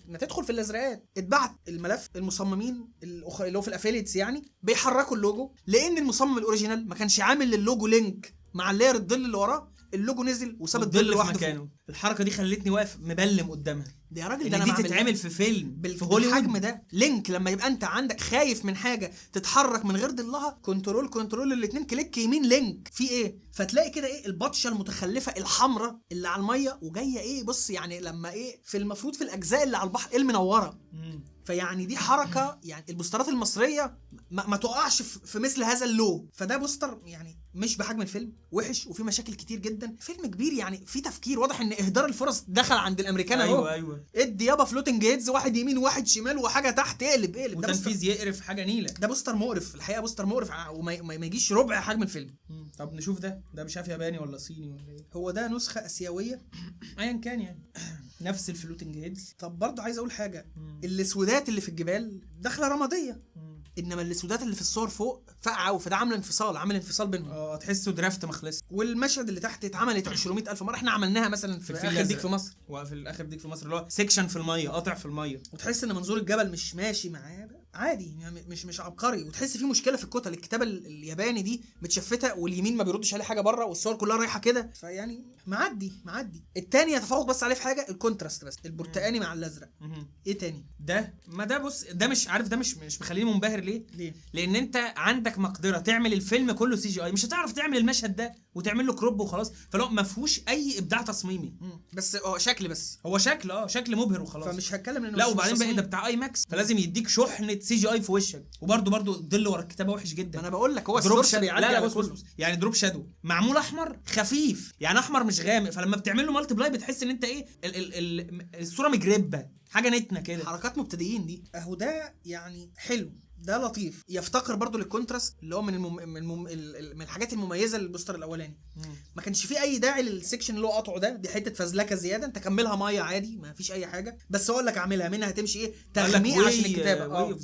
ما تدخل في الازرقات. اتبعت الملف، المصممين اللي هو في الافيليتس يعني بيحركوا اللوجو، لان المصمم الاوريجينال ما كانش عامل للوجو لينك مع اللاير الظل اللي وراه، اللوجو نزل وساب الظل لوحده في مكانه. الحركه دي خلتني واقف مبلم قدامها. ده يا راجل، ده انا دي تتعمل في فيلم في هوليوود بالحجم ده. لينك لما يبقى انت عندك خايف من حاجه تتحرك من غير ضلها، كنترول الاثنين كليك يمين لينك في ايه، فتلاقي كده ايه البطشه المتخلفه الحمراء اللي على الميه وجايه ايه. بص يعني لما ايه في المفروض في الاجزاء اللي على البحر المنوره. فيعني دي حركه، يعني البوسترات المصريه ما تقعش في مثل هذا اللو. فده بوستر يعني مش بحجم الفيلم، وحش وفي مشاكل كتير جدا. فيلم كبير يعني في تفكير واضح ان اهدار الفرص دخل عند الامريكان اهو. ايوه ادي يابا فلوتنج هيدز، واحد يمين وواحد شمال وحاجه تحت، اقلب وتنفيذ يقرف حاجه نيله. ده بوستر مقرف الحقيقه، بوستر مقرف وما يجيش ربع حجم الفيلم. طب نشوف ده مش عارف ياباني ولا صيني ولا ايه. هو ده نسخه اسيويه ايا كان يعني نفس الفلوتنج هيدز. طب برضه عايز اقول حاجه، الاسودات اللي في الجبال داخله رماديه، انما الاسودات اللي في الصور فوق فقعه، فده عامل انفصال بينهم. تحسه درافت مخلص. والمشهد اللي تحت اتعملت 200,000 مره، احنا عملناها مثلا في اخر ديك في مصر، وفي الاخر ديك في مصر اللي هو سيكشن في الميه، قاطع في الميه، وتحس ان منظور الجبل مش ماشي معاه عادي، مش عبقري. وتحس في مشكله في الكتل، الكتابه الياباني دي متشفته واليمين ما بيردش عليه حاجه بره، والصور كلها رايحه كده، فيعني معدي. التاني يتفوق بس عليه في حاجه، الكونتراست بس، البرتقاني مع الازرق. ايه تاني ده بص، ده مش عارف، ده مش مخليني منبهر ليه؟ لان انت عندك مقدره تعمل الفيلم كله سي جي اي، مش هتعرف تعمل المشهد ده وتعمل له كروب وخلاص، فلو ما فيهوش اي ابداع تصميمي. بس شكل، بس هو شكل مبهر وخلاص، فمش هتكلم انه لا. وبعدين بقى ده بتاع اي ماكس، فلازم يديك شحنه سي جي اي في وشك، وبرده الظل ورا الكتابه وحش جدا. انا بقول لك هو السورس بيعدي على بص يعني دروب شادو معمول احمر خفيف، يعني احمر مش غامق، فلما بتعمل له مالتي بلاي بتحس ان انت ايه الصوره مجربه، حاجه نتنه كده، حركات مبتدئين دي اهو. ده يعني حلو، ده لطيف، يفتقر برضو للكونتراست اللي هو من الحاجات المميزه للبوستر الاولاني. ما كانش فيه اي داعي للسكشن اللي هو قطعه ده، دي حته فزلكه زياده، انت كملها ميه عادي ما فيش اي حاجه، بس اقول لك اعملها منها هتمشي ايه تغميق عشان الكتابه.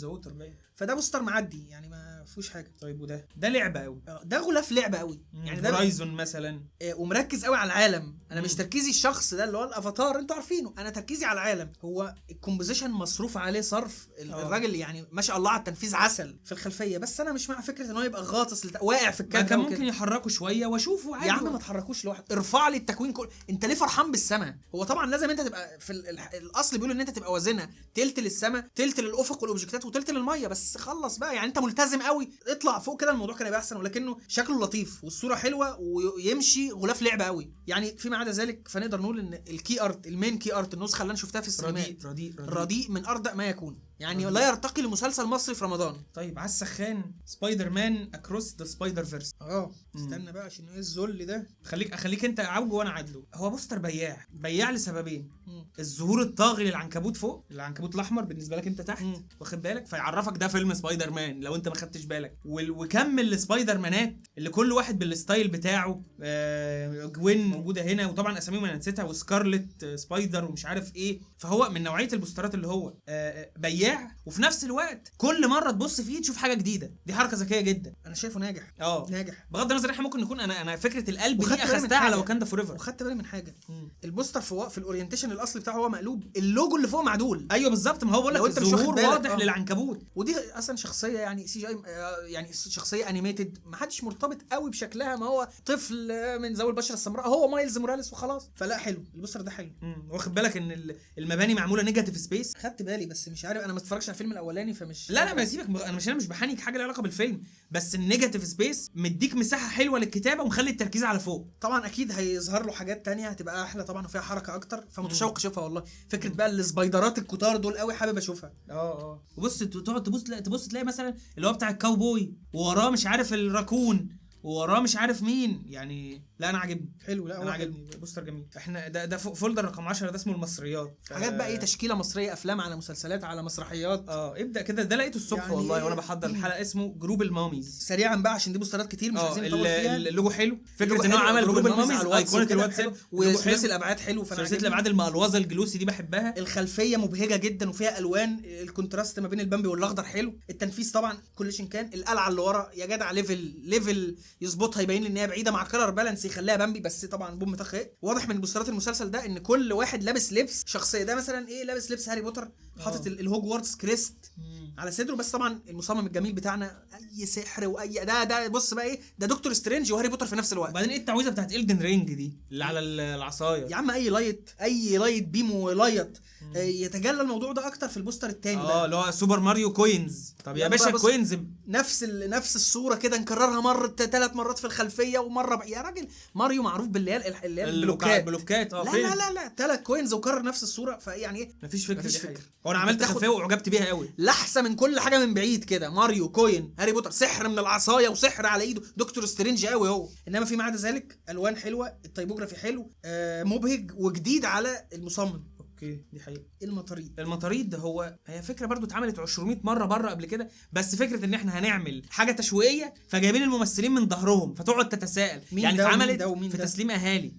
فده بوستر معدي يعني ما فيهوش حاجه. طيب وده لعبه قوي، ده غلاف لعبه قوي يعني، ده هورايزون مثلا. ومركز قوي على العالم. انا مش تركيزي الشخص ده اللي هو الافاتار انتوا عارفينه، انا تركيزي على العالم. هو الكومبوزيشن مصروف عليه صرف، الراجل يعني ما شاء الله على التنفيذ عسل في الخلفيه. بس انا مش مع فكره ان هو يبقى غاطس واقع في الكادر. كان ممكن يحركوا شويه واشوفه عادي. يا عم ما تحركوش لوحده، ارفع لي التكوين انت ليه فرحان بالسماء؟ هو طبعا لازم انت تبقى في الاصل بيقولوا ان انت تبقى وازنها تلت للسماء تلت للافق والاوبجكتات وتلت للميه، بس خلص بقى يعني انت ملتزم قوي اطلع فوق كده الموضوع كان يبقى احسن. ولكنه شكله لطيف والصوره حلوه ويمشي غلاف لعبه قوي يعني. فيما عدا ذلك فنقدر نقول ان الكي ارت المين كي ارت النسخه اللي انا شفتها في السينمات رديء من ارض ما يكون يعني لا يرتقي لمسلسل مصري في رمضان. طيب على السخان سبايدر مان اكروس ذا سبايدر فيرس. استنى بقى عشان ايه الذل ده. خليك انت عوج وانا عدله. هو بوستر بياع لسببين. الظهور الطاغي للعنكبوت فوق، العنكبوت الاحمر بالنسبه لك انت تحت، واخد بالك، فيعرفك ده فيلم سبايدر مان لو انت ما خدتش بالك. وكمل السبايدر مانات اللي كل واحد بالستايل بتاعه. جوين موجوده هنا، وطبعا اساميهم انا نسيتها، وسكارلت سبايدر ومش عارف ايه. فهو من نوعيه البوسترات اللي هو بياع وفي نفس الوقت كل مره تبص فيه تشوف حاجه جديده. دي حركه ذكيه جدا، انا شايفه ناجح. ناجح بغض النظر احنا ممكن نكون انا فكره القلب دي اخذتها على واكاندا فور ايفر. وخدت بالي من حاجه، البوستر في الاورينتيشن الاصلي بتاعه هو مقلوب، اللوجو اللي فوق معدول. ايوه بالظبط، ما هو بقول لك الظهور واضح للعنكبوت. ودي اصلا شخصيه يعني سي جي اي يعني شخصيه انيميتد ما حدش مرتبط قوي بشكلها، ما هو طفل من ذوي البشره السمراء، هو مايلز موراليس وخلاص. فلا حلو البوستر ده حلو. واخد بالك ان المباني معموله نيجاتيف سبيس. خدت بالي بس مش عارف، انا ما اتفرجش على الفيلم الاولاني فمش لا ما سيبك، انا مش بحنك حاجه لها علاقه بالفيلم، بس النيجاتيف سبيس مديك مساحه حلوه للكتابه ومخلي التركيز على فوق. طبعا اكيد هيظهر له حاجات تانية هتبقى احلى طبعا وفيها حركه اكتر، فمتشوق اشوفها والله. فكره بقى السبايدرات الكتار دول قوي حابب اشوفها. وبص تقعد تبص تلاقي مثلا اللي هو بتاع الكاوبوي ووراه مش عارف الراكون ووراه مش عارف مين يعني. لا انا عاجبني حلو. لا انا عاجبني بوستر جميل. احنا ده فولدر رقم 10 ده اسمه المصريات. حاجات بقى ايه، تشكيله مصريه، افلام على مسلسلات على مسرحيات. ابدا كده. ده لقيته الصبح يعني والله وانا بحضر الحلقه، اسمه جروب الماميز. سريعا بقى عشان دي بوسترات كتير مش عايزين نطول فيها. اللوجو حلو، فكره ان هو عمل جروب الماميز ايقونه الواتساب وثلاثي الابعاد حلو. ثلاثي الابعاد المقلوظه الجلوسي دي بحبها. الخلفيه مبهجه جدا وفيها الوان، الكونتراست ما بين البامبي والاخضر حلو. التنفيذ طبعا كل كان القلعه اللي ورا يا جدع ليفل يظبطها، يبين لي ان هي بعيده مع كلر بالانس يخليها بامبي، بس طبعا بوم تخيل. واضح من بوسترات المسلسل ده ان كل واحد لابس لبس شخصيه. ده مثلا ايه لابس لبس هاري بوتر، حاطط الهوجوارتس كريست على صدره. بس طبعا المصمم الجميل بتاعنا اي سحر واي ده بص بقى ايه، ده دكتور سترينج وهاري بوتر في نفس الوقت. وبعدين ايه التعويذه بتاعت إلدن رينج دي اللي على العصايه يا عم؟ اي لايت بيم ولايت يتجلى الموضوع ده اكتر في البوستر الثاني بقى اللي هو سوبر ماريو كوينز. طب يا باشا كوينز نفس الصوره كده نكررها 3 مرات في الخلفيه ومره يا راجل ماريو معروف باللي هي البلوكات. لا 3 كوينز وكرر نفس الصوره. فيعني ايه مفيش فكره. هو انا عملت خلفيه واعجبت بيها قوي، لحسه من كل حاجه من بعيد كده. ماريو كوين هاري بوتر سحر من العصايه وسحر على ايده دكتور سترينج قوي هو. انما فيما عدا ذلك الوان حلوه، التايبوجرافي حلو، مبهج وجديد على المصمم. دي حقيقة. المطاريد هي فكره برضو اتعملت 200 مره بره قبل كده، بس فكره ان احنا هنعمل حاجه تشويقيه فجايبين الممثلين من ظهرهم فتقعد تتساءل يعني اتعملت في تسليم اهالي.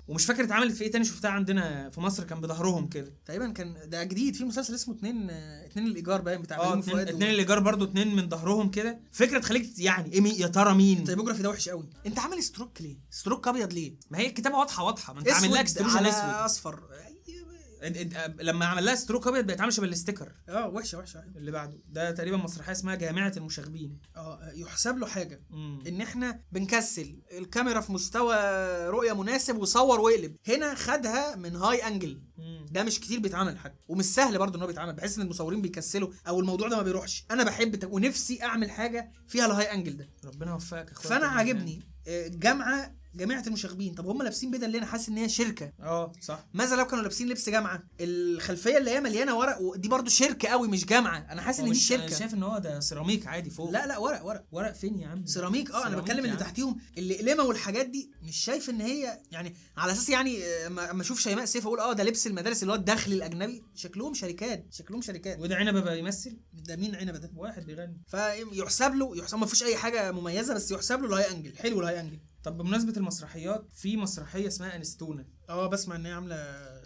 ومش فاكر اتعملت في ايه تاني شفتها عندنا في مصر كان بظهرهم كده تقريبا. كان ده جديد في مسلسل اسمه 2 الايجار باين بتاع اتنين الايجار برضو 2 من ظهرهم كده. فكره تخليك يعني ايه يا ترى مين. التايبوجرافي ده وحش قوي. انت عامل ستروك ليه؟ ستروك ابيض ليه؟ ما هي الكتابه واضحه ما انت عامل لك ستروك اسود اصفر. لما عمل لها ستروك ابيض بقت عامله شبه الاستيكر. وحشه. اللي بعده ده تقريبا مسرحيه اسمها جامعه المشاغبين. يحسب له حاجه ان احنا بنكسل الكاميرا في مستوى رؤيه مناسب وصور وقلب. هنا خدها من هاي انجل. ده مش كتير بيتعمل حاجه ومش سهل برضو ان هو بيتعمل. بحس ان المصورين بيكسلوا او الموضوع ده ما بيروحش. انا بحب ونفسي اعمل حاجه فيها الهاي انجل ده. ربنا يوفقك يا اخويا. فانا عاجبني جامعه المشاغبين. طب هم لابسين بدل ليه؟ انا حاسس ان هي شركه. صح. ماذا لو كانوا لابسين لبس جامعه؟ الخلفيه اللي هي مليانه ورق ودي برضو شركه قوي مش جامعه. انا حاسس ان دي شركه. انا شايف ان هو ده سيراميك عادي فوق. لا ورق فين يا عم؟ سيراميك. انا بتكلم اللي تحتيهم الاقلمه والحاجات دي. مش شايف ان هي يعني على اساس يعني اما اشوف شيماء سيف اقول ده لبس المدارس اللي هو الداخلي الاجنبي. شكلهم شركات. وده عنبه بقى يمثل. ده مين عنبه ده؟ واحد بيغني. فيحسب ما فيش اي حاجه مميزه بس يحسب له الهاي انجل. حلو الهاي انجل. طب بمناسبه المسرحيات في مسرحيه اسمها انستونا. بسمع ان هي عامله.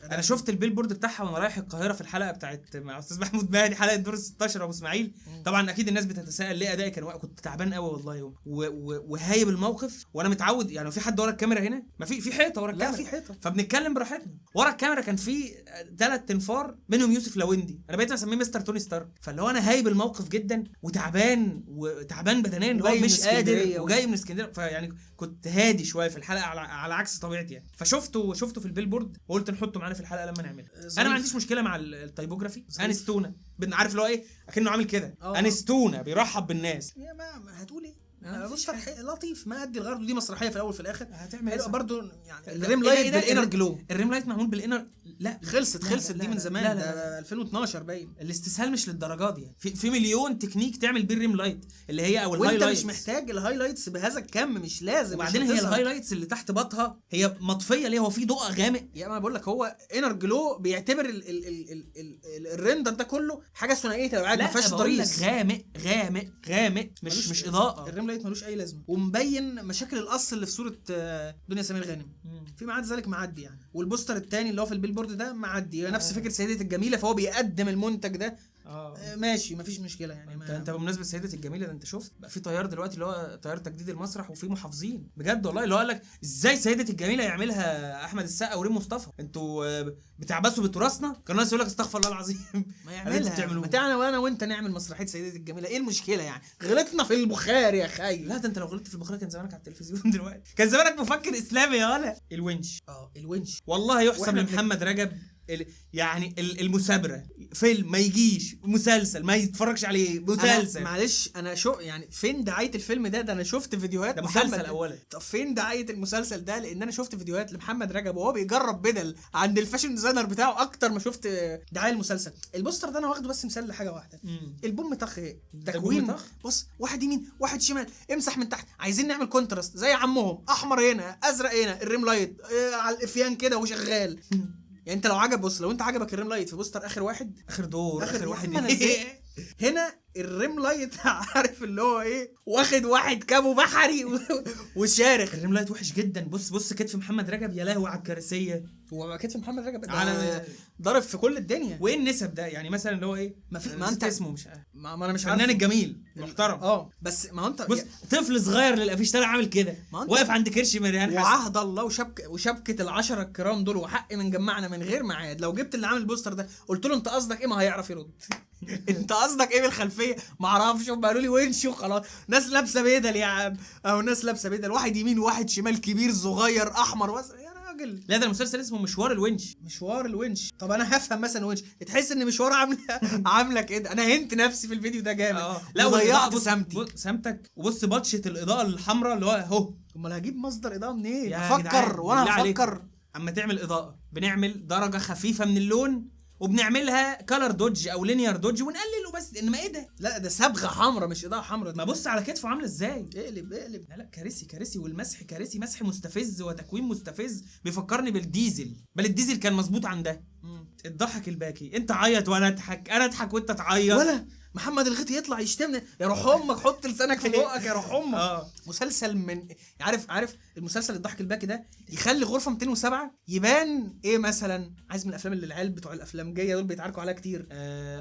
انا شفت البيلبورد بتاعها وانا رايح القاهره في الحلقه بتاعت مع استاذ محمود مهدي، حلقه دور 16 ابو اسماعيل. طبعا اكيد الناس بتتساءل ليه ادائي كان كنت تعبان قوي والله، وهايب الموقف، وانا متعود يعني في حد ورا الكاميرا هنا، ما في حيطه ورا الكاميرا، لا في حيطه، فبنتكلم براحتنا. ورا الكاميرا كان في 3 تنفار منهم يوسف لويندي، انا بقيت اسميه مستر توني ستارك. فاللي هو انا هايب الموقف جدا وتعبان بدنيا، اللي هو مش قادر وجاي من اسكندريه، فيعني كنت هادي شويه في الحلقه على عكس طبيعتي يعني. فشفته في البيلبورد وقلت نحطه معانا في الحلقه لما نعملها. انا ما عنديش مشكله مع التايبوجرافي. انستونا عارف اللي هو ايه، اكنه عامل كده انستونا بيرحب بالناس. يا ما هتقول ايه، مش لطيف، ما ادي الغرض، ودي مسرحيه في الاول في الاخر. هتعمل برضو يعني الريم لايت بالانر جلو. الريم لايت معمول بالانر، لا خلصت دي من زمان، ده 2012 باين. الاستسهال مش للدرجات دي، في مليون تكنيك تعمل بيه الريم لايت اللي هي او الهايلايتس، وانت مش محتاج الهايلايتس بهذا الكم، مش لازم. وبعدين هي الهايلايتس اللي تحت بطها هي مطفيه ليه، هو في ضوء غامق. يا ما بقول لك هو انر جلو بيعتبر الريندر ده كله حاجه ثنائيه لو قاعد ما فيهاش ضريس. غامق مش اضاءه. الريم لايت ملوش اي لازمه، ومبين مشاكل القص اللي في صوره دنيا سمير غانم. فيما عدا ذلك معدي يعني. والبوستر الثاني اللي هو في البيلبورد ده معدي، نفس فكره سيدة الجميله، فهو بيقدم المنتج ده. ماشي مفيش مشكله يعني. انت بمناسبه سيدة الجميله ده، انت شفت بقى في طيار دلوقتي اللي هو طيار تجديد المسرح، وفي محافظين بجد والله اللي هو قال لك ازاي سيدة الجميله يعملها احمد السقا وريم مصطفى، انتوا بتعبسوا بتراثنا. كان الناس يقول لك استغفر الله العظيم ما يعملها، ما تعالى وانا وانت نعمل مسرحيه سيدة الجميله، ايه المشكله يعني؟ غلطنا في البخاري يا خي. لا ده انت لو غلطت في البخاري كان زمانك على التلفزيون دلوقتي، كان زمانك مفكر اسلامي يا ولا. الونش والله يحسب لمحمد رجب يعني المثابره، فيلم ما يجيش، مسلسل ما يتفرجش عليه، مسلسل. معلش انا يعني فين دعايه الفيلم ده انا شفت فيديوهات. ده مسلسل اولا. طب فين دعايه المسلسل ده؟ لان انا شفت فيديوهات لمحمد رجب وهو بيجرب بدل عند الفاشن ديزاينر بتاعه اكتر ما شفت دعايه المسلسل. البوستر ده انا واخده بس مثال لحاجه واحده. البوم طخ تكوين، بص واحد يمين واحد شمال، امسح من تحت، عايزين نعمل كونتراست زي عمهم، احمر هنا ازرق هنا، الريم لايت على الافيان كده وشغال. يعني انت لو لو انت عجبك الريم لايت في بوستر اخر واحد، اخر واحد هنا الريم لايت عارف اللي هو ايه، واخد واحد كابو بحري وشارخ. الريم لايت وحش جدا. بص كتف محمد رجب، يا لهوي على الكارثيه. هو كتف محمد رجب على ضرب في كل الدنيا. وايه النسب ده يعني؟ مثلا اللي هو ايه، ما انت اسمه مش ما انا مش فنان الجميل محترم. بس ما انت بص طفل صغير للافيش طالع عامل كده واقف عند كرشي مريان حسن، وعهد الله وشبكه العشرة الكرام دول، وحق من جمعنا من غير ميعاد. لو جبت اللي عامل البوستر ده قلت له انت قصدك ايه، ما هيعرف يرد. انت قصدك ايه بالخلفيه؟ ما اعرفش. هم قالوا لي ونش وخلاص. ناس لابسه بدل يا عم، او ناس لابسه بدل، واحد يمين وواحد شمال، كبير صغير احمر يا راجل. لا ده المسلسل اسمه مشوار الونش. طب انا هفهم مثلا ونش، تحس ان مشوار عامله كده. انا هنت نفسي في الفيديو ده جامد. لا وضيعت سمتك. وبص بطشه الاضاءه الحمراء اللي هو اهو. امال هجيب مصدر اضاءه منين؟ افكر وانا هفكر. اما تعمل اضاءه بنعمل درجه خفيفه من اللون، وبنعملها كلر دوج او لينير دوج ونقلله بس. انما ايه ده؟ لا ده صبغه حمراء مش اضاءه حمراء. ما بص على كتفه عامله ازاي، اقلب. لا كارثي. والمسح كارثي، مسح مستفز وتكوين مستفز، بيفكرني بالديزل، بل الديزل كان مظبوط عن ده. الضحك الباكي، انت عيط وانا اضحك، انا اضحك وانت تعيط، ولا محمد الغيطي يطلع يشتمنا. يا روح امك، حط لسانك في بقك يا روح امك. مسلسل من عارف المسلسل الضحك الباكي ده يخلي غرفه 207 يبان ايه مثلا. عايز من الافلام اللي العيال بتوع الافلامجيه دول بيتعاركوا عليها كتير،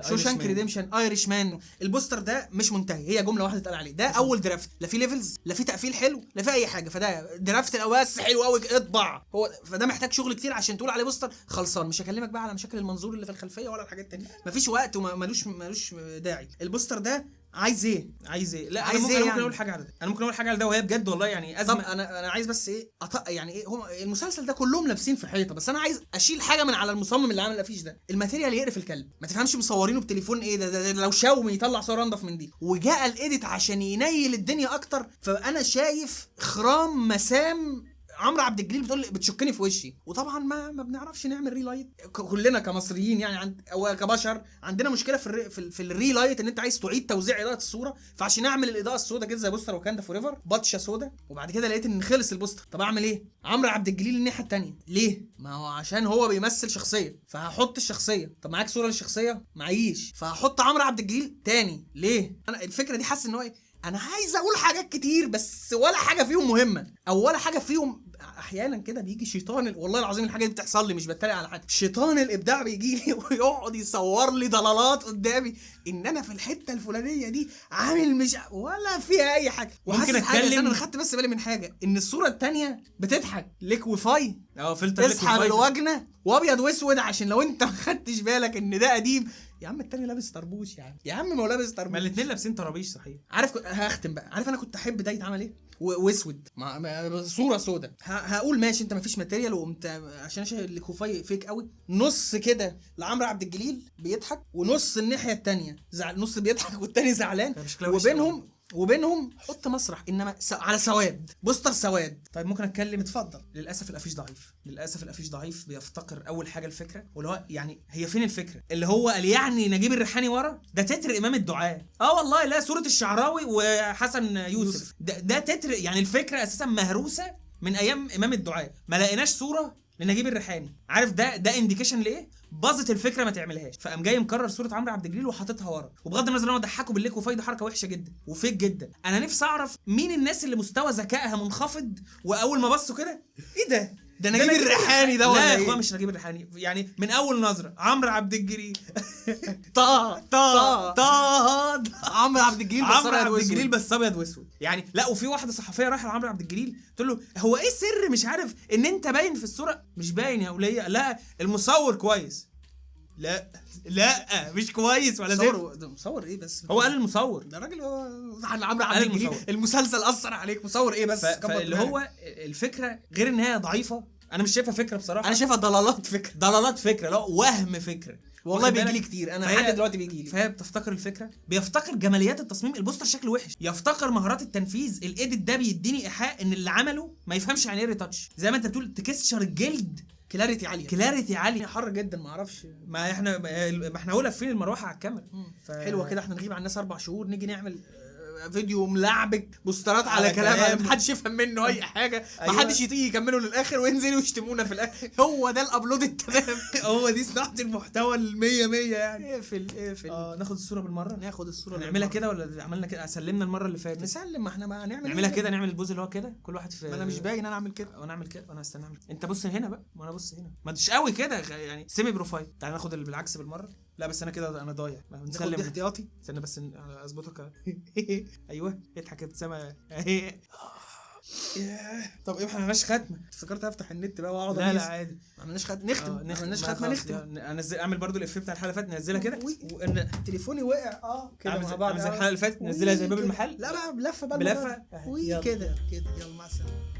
شوشانك ريديمشن، ايرش مان. البوستر ده مش منتهي، هي جمله واحده اتقال عليه. ده اول درافت، لا في ليفلز، لا في تقفيل حلو، لا في اي حاجه. فده درافت الاول بس حلو قوي، اطبع هو. فده محتاج شغل كتير عشان تقول عليه بوستر خلصان. مش هكلمك بقى على مشاكل المنظور اللي في الخلفيه ولا الحاجات التانيه، مفيش وقت ومالوش داعي. البوستر ده عايز ايه؟ لا انا ممكن اقول حاجه على ده. انا ممكن اقول حاجه على ده وهي بجد والله يعني ازمه. طب انا عايز بس ايه يعني ايه، هم المسلسل ده كلهم لابسين في حيطه، بس انا عايز اشيل حاجه من على المصمم اللي عامل الافيش ده. الماتيريال يقرف الكلب، ما تفهمش مصورينه بتليفون ايه ده لو شاومي يطلع صوره انضف من دي. وجاء الايديت عشان ينيل الدنيا اكتر. فانا شايف خرام مسام عمرو عبد الجليل بتشكني في وشي. وطبعا ما بنعرفش نعمل ريلايت كلنا كمصريين يعني، او كبشر عندنا مشكله في الريلايت، ان انت عايز تعيد توزيع اضاءه الصوره. فعشان اعمل الاضاءه السوداء كده زي بوستر وكاندا فور ايفر، بطشه سوداء، وبعد كده لقيت ان خلص البوستر. طب اعمل ايه؟ عمرو عبد الجليل الناحيه الثانيه ليه؟ ما هو عشان هو بيمثل شخصيه، فهحط الشخصيه. طب معاك صوره للشخصيه؟ معيش، فهحط عمرو عبد الجليل تاني ليه؟ انا الفكره دي حاسس ان هو ايه، انا عايز اقول حاجات كتير بس ولا حاجه فيهم مهمه، او ولا حاجه فيهم احيانا كده بيجي شيطان والله العظيم الحاجه دي بتحصل لي، مش بتريق على حد، شيطان الابداع بيجي لي ويقعد يصور لي ضلالات قدامي ان انا في الحته الفلانيه دي عامل مش ولا فيها اي حاجه. ممكن وحاسس حاجة، اتكلم. انا خدت بس بالي من حاجه، ان الصوره التانية بتضحك ليك واي فلتر اسحب الوجنه وابيض واسود، عشان لو انت ما خدتش بالك ان ده قديم. يا عم التاني لابس طربوش، يا عم ما هو لابس ما طربوش. الاثنين لابسين طرابيش صحيح. عارف هختم بقى، عارف انا كنت احب ده يتعمل ايه؟ واسود صوره سودا. هقول ماشي انت مفيش ماتيريال وقمت عشان الكوفاي فيك قوي، نص كده لعمرو عبد الجليل بيضحك، ونص الناحيه التانية نص بيضحك والتاني زعلان، وبينهم حط مسرح انما على سواد، بوستر سواد. طيب ممكن اتكلم؟ اتفضل. للاسف الافيش ضعيف، للاسف الافيش ضعيف، بيفتقر اول حاجه الفكره، واللي هو يعني هي فين الفكره اللي هو قال يعني نجيب الريحاني ورا ده تتر امام الدعاء. والله لا، صوره الشعراوي وحسن يوسف ده تتر، يعني الفكره اساسا مهروسه من ايام امام الدعاء، ما لقيناش صوره لنجيب الريحاني. عارف ده انديكيشن لايه؟ باظت الفكره ما تعملهاش، فقام جاي مكرر صوره عمرو عبد الجليل وحاططها ورا. وبغض النظر ان هو ضحكوا بالليك وفايده حركه وحشه جدا وفيك جدا. انا نفسي اعرف مين الناس اللي مستوى ذكائها منخفض واول ما بصوا كده ايه ده نجيب الريحاني ده لا ولا يا ايه؟ اخويا مش نجيب الريحاني، يعني من اول نظره عمرو عبد الجليل عمرو عبد الجليل بس عمرو عبد الجليل واسود. بس ابيض واسود يعني. لا، وفي واحده صحفيه رايحه لعمرو عبد الجليل تقول له هو ايه سر مش عارف ان انت باين في الصوره؟ مش باين يا وليه، لا المصور كويس. لا مش كويس ولا زي مصور ايه بس؟ هو قال المصور ده راجل هو عمرو عبد الجليل المسلسل اثر عليك، مصور ايه بس؟ فاللي هو الفكره غير ان هي ضعيفه، انا مش شايفها فكره بصراحه، انا شايفها ضلالات فكره، لا وهم فكره والله بيجي لي كتير، انا لحد دلوقتي بيجي لي. فهي بتفتقر الفكره، بيفتقر جماليات التصميم، البوستر شكله وحش، يفتقر مهارات التنفيذ، الايديت ده بيديني ايحاء ان اللي عمله ما يفهمش يعني ايه ريتاتش، زي ما انت بتقول تكستشر الجلد كلاريتي عاليه حر جدا، ما اعرفش. ما احنا هو لافين المروحه على الكاميرا. حلوه كده، احنا نغيب عن الناس 4 شهور نيجي نعمل فيديو ملعبك بوسترات على كلام محدش يفهم منه اي حاجه. أيوة. محدش يجي يكمله للاخر وينزلوا يشتمونا في الاخر. هو ده الابلود التمام. هو دي صناعه المحتوى ال100 يعني. اقفل ناخد الصوره بالمره، نعملها كده ولا عملنا كده؟ سلمنا المره اللي فاتت نسلم، ما احنا ما نعملها كده، نعمل البوز اللي هو كده كل واحد في. ما انا مش باين انا اعمل كده وانا اعمل كده وانا استنى اعمل. انت بص هنا بقى وانا بص هنا، ما تش قوي كده يعني سيمي بروفايل. تعال ناخد اللي بالعكس بالمره. لا بس انا كده انا ضايع، نسلم احتياطي. استنى بس اظبطك. ايوه اضحك ابتسامه. طب ايه، ما عملناش ختمه؟ افتكرت افتح النت بقى واقعد. لا عادي، ما عملناش ختمه. نختم. انزل اعمل برضو الافيه بتاع الحلقه اللي فاتت، ننزلها كده. تليفوني وقع كده مع بعض زي الحلقه اللي فاتت، ننزلها زي باب المحل. لا بلفه بقى بلفه كده يلا مع السلامه.